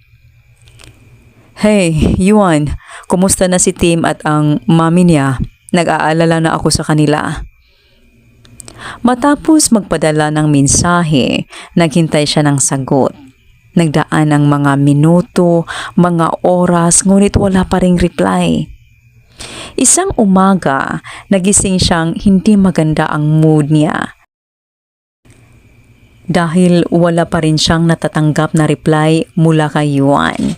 Hey, Yuan, kumusta na si Tim at ang mami niya? Nag-aalala na ako sa kanila. Matapos magpadala ng mensahe, naghintay siya ng sagot. Nagdaan ang mga minuto, mga oras, ngunit wala pa ring reply. Isang umaga, nagising siyang hindi maganda ang mood niya. Dahil wala pa rin siyang natatanggap na reply mula kay Yuan.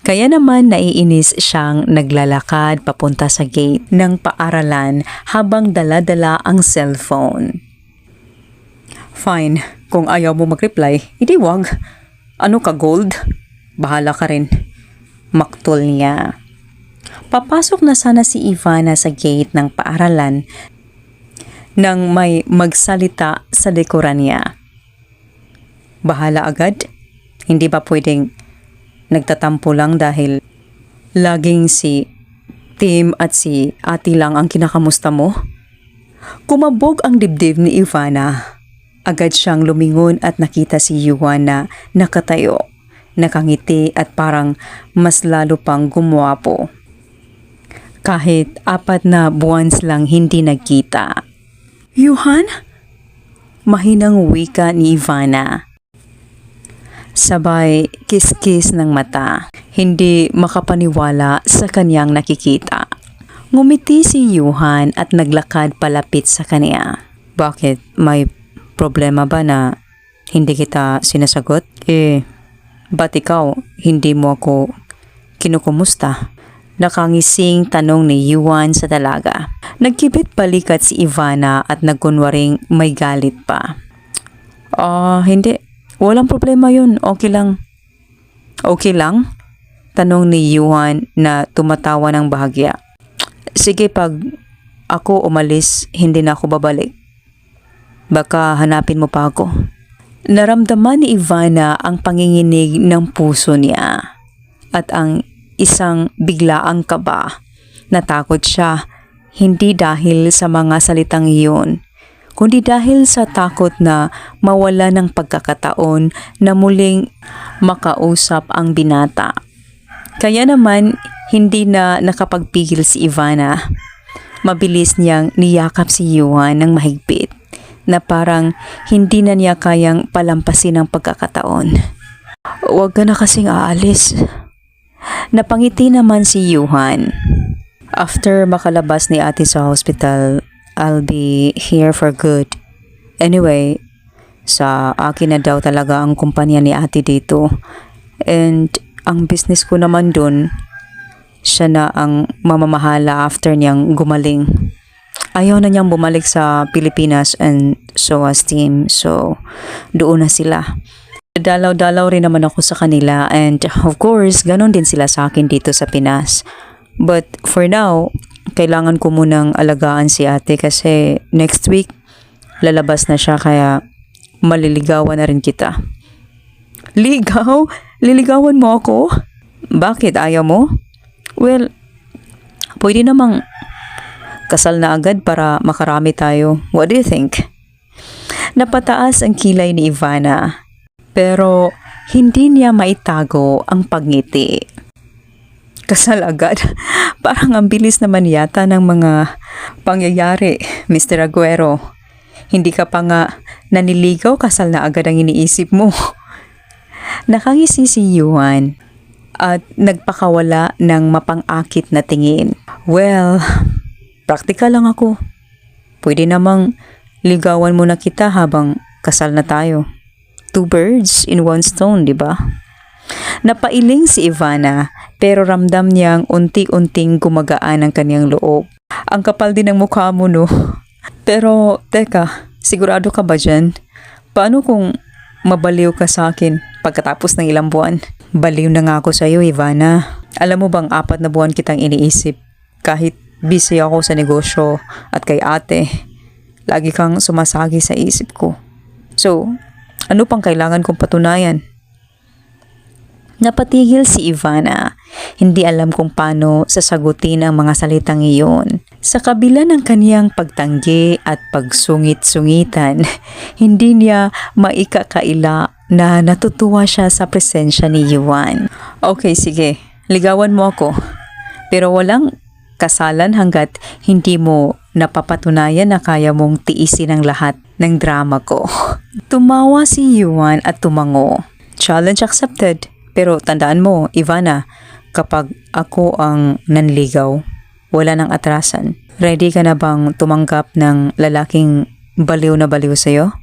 Kaya naman naiinis siyang naglalakad papunta sa gate ng paaralan habang dala-dala ang cellphone. Fine, kung ayaw mo mag-reply, hindi wag. Ano ka, gold? Bahala ka rin. Maktol niya. Papasok na sana si Ivana sa gate ng paaralan nang may magsalita sa likuran niya. Bahala agad? Hindi ba pwedeng nagtatampo lang dahil laging si Tim at si Ate lang ang kinakamusta mo? Kumabog ang dibdib ni Ivana. Agad siyang lumingon at nakita si Yuan na nakatayo, nakangiti at parang mas lalo pang gumwapo. Kahit 4 na buwan lang hindi nagkita. Yuhan? Mahinang wika ni Ivana. Sabay kiskis ng mata, hindi makapaniwala sa kanyang nakikita. Ngumiti si Yuhan at naglakad palapit sa kanya. Bakit? May problema ba na hindi kita sinasagot? Ba't ikaw hindi mo ako kinukumusta? Nakangising tanong ni Yuan sa dalaga. Nagkibit balikat si Ivana at nagkunwaring may galit pa. Hindi. Walang problema yun. Okay lang. Okay lang? Tanong ni Yuan na tumatawa ng bahagya. Sige, pag ako umalis, hindi na ako babalik. Baka hanapin mo pa ako. Naramdaman ni Ivana ang panginginig ng puso niya at ang isang biglaang kaba. Natakot siya, hindi dahil sa mga salitang iyon, kundi dahil sa takot na mawala ng pagkakataon na muling makausap ang binata. Kaya naman, hindi na nakapagpigil si Ivana. Mabilis niyang niyakap si Yuan ng mahigpit na parang hindi na niya kayang palampasin ang pagkakataon. Huwag ka na kasing aalis. Napangiti naman si Yuhan. After makalabas ni ate sa hospital, I'll be here for good. Anyway, sa akin na daw talaga ang kumpanya ni ate dito. And ang business ko naman dun, siya na ang mamamahala after niyang gumaling. Ayaw na niyang bumalik sa Pilipinas and so as Tim. So, doon na sila. Dalaw-dalaw rin naman ako sa kanila and of course, ganon din sila sa akin dito sa Pinas. But for now, kailangan ko munang alagaan si ate kasi next week, lalabas na siya kaya maliligawan na rin kita. Ligaw? Liligawan mo ako? Bakit? Ayaw mo? Well, pwede namang kasal na agad para makarami tayo. What do you think? Napataas ang kilay ni Ivana. Pero hindi niya maitago ang pagngiti. Kasal agad? Parang ang bilis naman yata ng mga pangyayari, Mr. Aguero. Hindi ka pa nga naniligaw, kasal na agad ang iniisip mo. Nakangisi si Yuan at nagpakawala ng mapang-akit na tingin. Well, praktikal lang ako. Pwede namang ligawan mo na kita habang kasal na tayo. 2 birds in 1 stone, di ba? Napailing si Ivana pero ramdam niyang unti-unting gumagaan ang kanyang loob. Ang kapal din ng mukha mo, no? Pero, teka, sigurado ka ba dyan? Paano kung mabaliw ka sa akin pagkatapos ng ilang buwan? Baliw na nga ako sa iyo, Ivana. Alam mo bang 4 na buwan kitang iniisip? Kahit busy ako sa negosyo at kay ate, lagi kang sumasagi sa isip ko. So, ano pang kailangan kong patunayan? Napatigil si Ivana. Hindi alam kung paano sasagutin ang mga salitang iyon. Sa kabila ng kaniyang pagtanggi at pagsungit-sungitan, hindi niya maikakaila na natutuwa siya sa presensya ni Yuan. Okay, sige. Ligawan mo ako. Pero walang kasalan hanggat hindi mo napapatunayan na kaya mong tiisin ang lahat ng drama ko. Tumawa si Yuan at tumango. Challenge accepted. Pero tandaan mo, Ivana, kapag ako ang nanligaw, wala nang atrasan. Ready ka na bang tumanggap ng lalaking baliw na baliw sa'yo?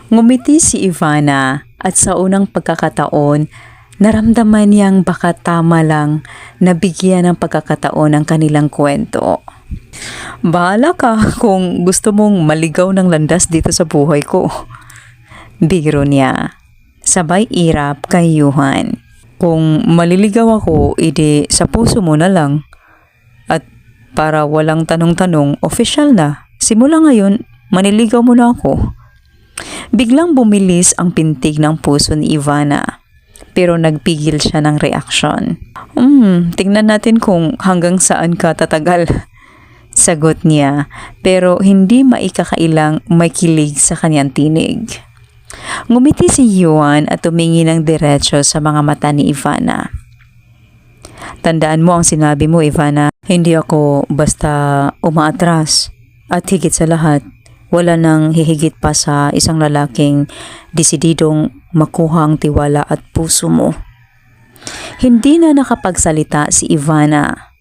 Ngumiti si Ivana at sa unang pagkakataon, naramdaman niyang baka tama lang na bigyan ng pagkakataon ang kanilang kwento. Bahala ka kung gusto mong maligaw ng landas dito sa buhay ko. Biro niya. Sabay irap kay Yuhan. Kung maliligaw ako, edi sa puso mo na lang. At para walang tanong-tanong, official na. Simula ngayon, maniligaw mo na ako. Biglang bumilis ang pintig ng puso ni Ivana. Pero nagpigil siya ng reaksyon. Tingnan natin kung hanggang saan ka tatagal. Sagot niya, pero hindi maikakailang may kilig sa kanyang tinig. Ngumiti si Yuan at tumingin ng diretso sa mga mata ni Ivana. Tandaan mo ang sinabi mo, Ivana. Hindi ako basta umaatras. At higit sa lahat, wala nang hihigit pa sa isang lalaking desididong makuha ang tiwala at puso mo. Hindi na nakapagsalita si Ivana.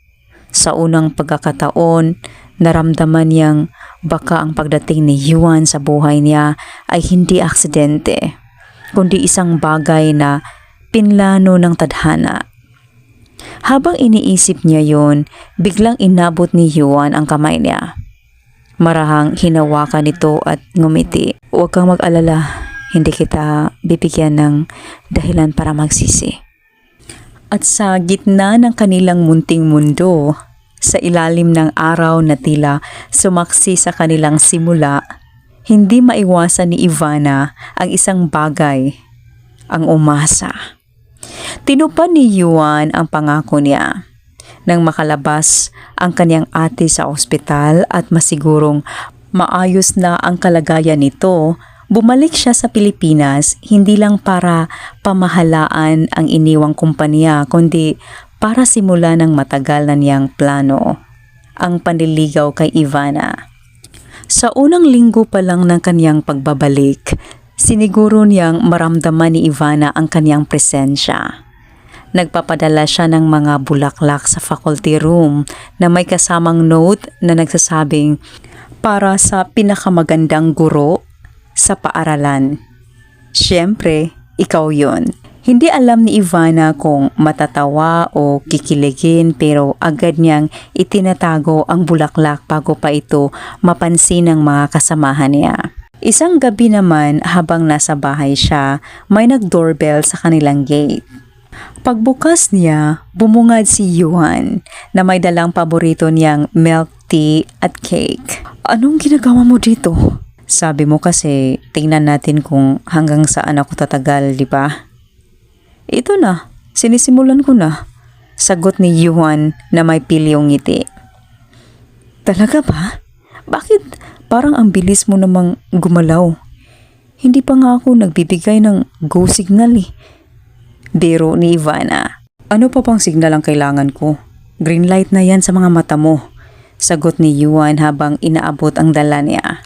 Sa unang pagkakataon, naramdaman niyang baka ang pagdating ni Yuan sa buhay niya ay hindi aksidente, kundi isang bagay na pinlano ng tadhana. Habang iniisip niya yon, biglang inabot ni Yuan ang kamay niya. Marahang hinawakan ito at ngumiti. Huwag kang mag-alala, hindi kita bibigyan ng dahilan para magsisi. At sa gitna ng kanilang munting mundo, sa ilalim ng araw na tila sumaksi sa kanilang simula, hindi maiwasan ni Ivana ang isang bagay, ang umasa. Tinupad ni Yuan ang pangako niya. Nang makalabas ang kanyang ate sa ospital at masigurong maayos na ang kalagayan nito, bumalik siya sa Pilipinas hindi lang para pamahalaan ang iniwang kumpanya kundi para simula ng matagal na niyang plano, ang panliligaw kay Ivana. Sa unang linggo pa lang ng kanyang pagbabalik, siniguro niyang maramdaman ni Ivana ang kanyang presensya. Nagpapadala siya ng mga bulaklak sa faculty room na may kasamang note na nagsasabing para sa pinakamagandang guro sa paaralan. Siyempre, ikaw yon. Hindi alam ni Ivana kung matatawa o kikiligin pero agad niyang itinatago ang bulaklak bago pa ito mapansin ng mga kasamahan niya. Isang gabi naman habang nasa bahay siya, may nag-doorbell sa kanilang gate. Pagbukas niya, bumungad si Yuan na may dalang paborito niyang milk tea at cake. Anong ginagawa mo dito? Sabi mo kasi tingnan natin kung hanggang saan ako tatagal, di ba? Ito na, sinisimulan ko na. Sagot ni Yuan na may pilyong ngiti. Talaga ba? Bakit parang ang bilis mo namang gumalaw? Hindi pa nga ako nagbibigay ng go signal eh. Biro ni Ivana. Ano pa pang signal ang kailangan ko? Green light na yan sa mga mata mo. Sagot ni Yuan habang inaabot ang dala niya.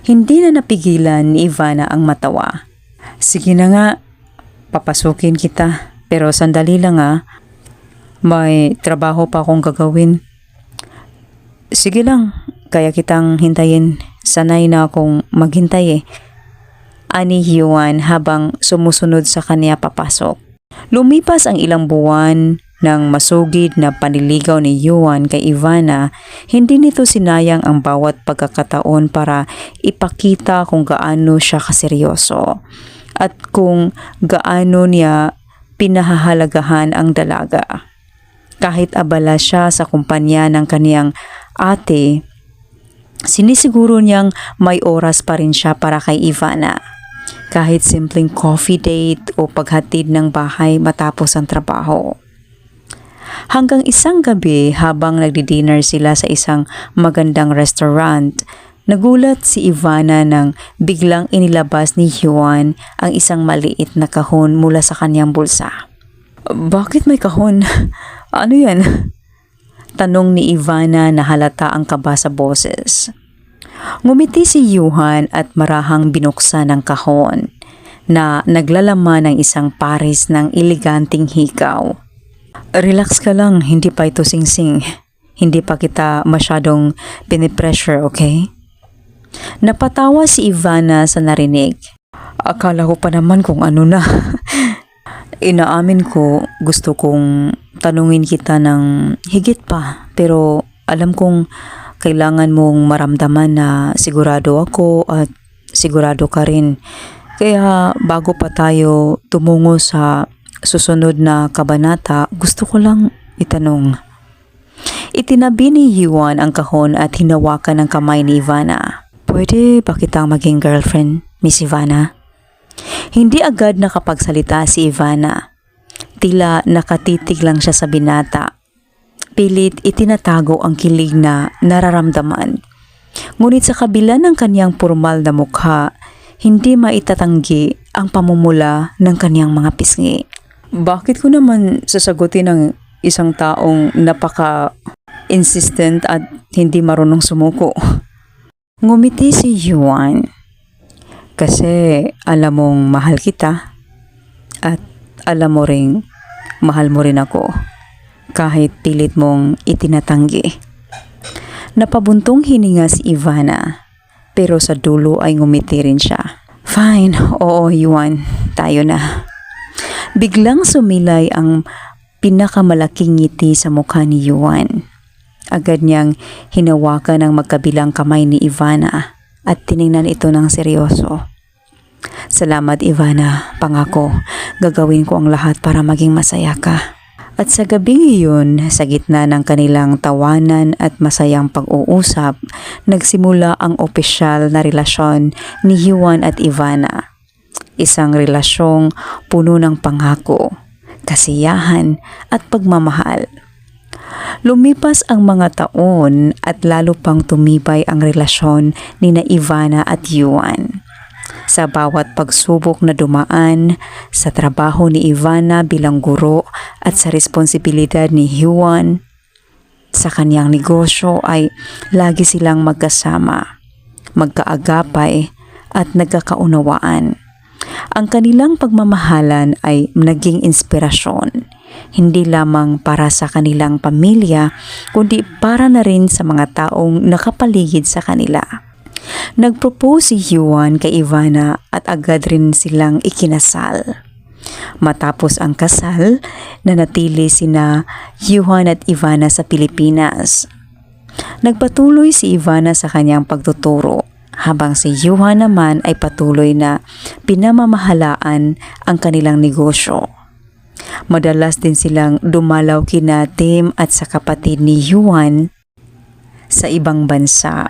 Hindi na napigilan ni Ivana ang matawa. Sige na nga, papasukin kita. Pero sandali lang may trabaho pa akong gagawin. Sige lang, kaya kitang hintayin. Sanay na akong maghintay eh. Ani Yuan habang sumusunod sa kanya papasok. Lumipas ang ilang buwan ng masugid na panliligaw ni Yuan kay Ivana, hindi nito sinayang ang bawat pagkakataon para ipakita kung gaano siya kaseryoso at kung gaano niya pinahahalagahan ang dalaga. Kahit abala siya sa kumpanya ng kaniyang ate, sinisiguro niyang may oras pa rin siya para kay Ivana. Kahit simpleng coffee date o paghatid ng bahay matapos ang trabaho. Hanggang isang gabi habang nagdi-dinner sila sa isang magandang restaurant, nagulat si Ivana nang biglang inilabas ni Yuan ang isang maliit na kahon mula sa kanyang bulsa. Bakit may kahon? Ano yan? Tanong ni Ivana na halata ang kaba sa boses. Ngumiti si Yuan at marahang binuksan ang kahon na naglalaman ng isang pares ng eleganting hikaw. Relax ka lang, hindi pa ito singsing. Hindi pa kita masyadong pinipressure, okay? Napatawa si Ivana sa narinig. Akala ko pa naman kung ano na. Inaamin ko, gusto kong tanungin kita ng higit pa. Pero alam kong kailangan mong maramdaman na sigurado ako at sigurado ka rin. Kaya bago pa tayo tumungo sa susunod na kabanata, gusto ko lang itanong. Itinabi ni Yuan ang kahon at hinawakan ng kamay ni Ivana. Pwede ba kitang maging girlfriend, Miss Ivana? Hindi agad nakapagsalita si Ivana. Tila nakatitig lang siya sa binata. Pilit itinatago ang kilig na nararamdaman. Ngunit sa kabila ng kanyang formal na mukha, hindi maitatanggi ang pamumula ng kanyang mga pisngi. Bakit ko naman sasagutin ng isang taong napaka-insistent at hindi marunong sumuko? Ngumiti si Yuan. Kasi alam mong mahal kita at alam mo ring mahal mo rin ako kahit pilit mong itinatanggi. Napabuntong hininga si Ivana pero sa dulo ay ngumiti rin siya. Fine, oo Yuan, tayo na. Biglang sumilay ang pinakamalaking ngiti sa mukha ni Yuan. Agad niyang hinawakan ang magkabilang kamay ni Ivana at tiningnan ito ng seryoso. Salamat Ivana, pangako, gagawin ko ang lahat para maging masaya ka. At sa gabing iyon, sa gitna ng kanilang tawanan at masayang pag-uusap, nagsimula ang opisyal na relasyon ni Yuan at Ivana. Isang relasyong puno ng pangako, kasiyahan at pagmamahal. Lumipas ang mga taon at lalo pang tumibay ang relasyon ni na Ivana at Yuan. Sa bawat pagsubok na dumaan, sa trabaho ni Ivana bilang guro at sa responsibilidad ni Yuan, sa kanyang negosyo ay lagi silang magkasama, magkaagapay at nagkakaunawaan. Ang kanilang pagmamahalan ay naging inspirasyon, hindi lamang para sa kanilang pamilya, kundi para na rin sa mga taong nakapaligid sa kanila. Nagpropose si Yuan kay Ivana at agad rin silang ikinasal. Matapos ang kasal, nanatili sina Yuan at Ivana sa Pilipinas. Nagpatuloy si Ivana sa kanyang pagtuturo, habang si Yuan naman ay patuloy na pinamamahalaan ang kanilang negosyo. Madalas din silang dumalaw kina Tim at sa kapatid ni Yuan sa ibang bansa.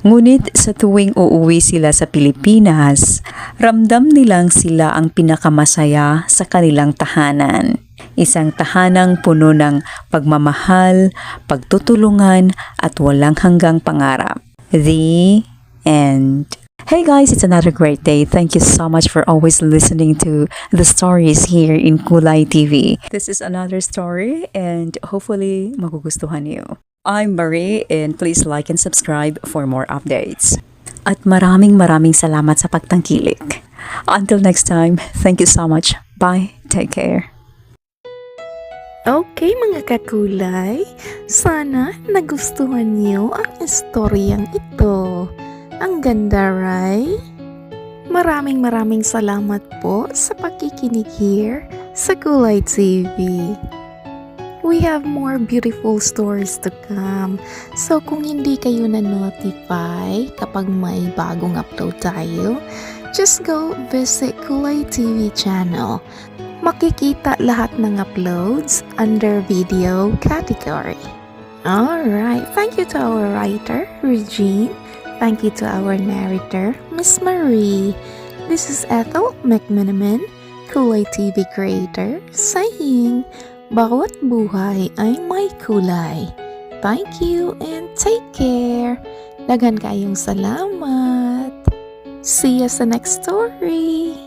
Ngunit sa tuwing uuwi sila sa Pilipinas, ramdam nilang sila ang pinakamasaya sa kanilang tahanan. Isang tahanang puno ng pagmamahal, pagtutulungan at walang hanggang pangarap. The end. Hey guys, it's another great day. Thank you so much for always listening to the stories here in Kulay TV. This is another story and hopefully magugustuhan niyo. I'm Marie and please like and subscribe for more updates. At maraming salamat sa pagtangkilik. Until next time, thank you so much. Bye. Take care. Okay mga kakulay, sana nagustuhan niyo ang istoryang ito. Ang ganda, right? Maraming salamat po sa pakikinig here sa Kulay TV. We have more beautiful stories to come. So kung hindi kayo na-notify kapag may bagong upload tayo, just go visit Kulay TV channel. Makikita lahat ng uploads under video category. Alright, thank you to our writer, Regine. Thank you to our narrator, Miss Marie. This is Ethel McMenamin, Kulay TV creator, saying, bawat buhay ay may kulay. Thank you and take care. Daghan kayong salamat. See you sa next story.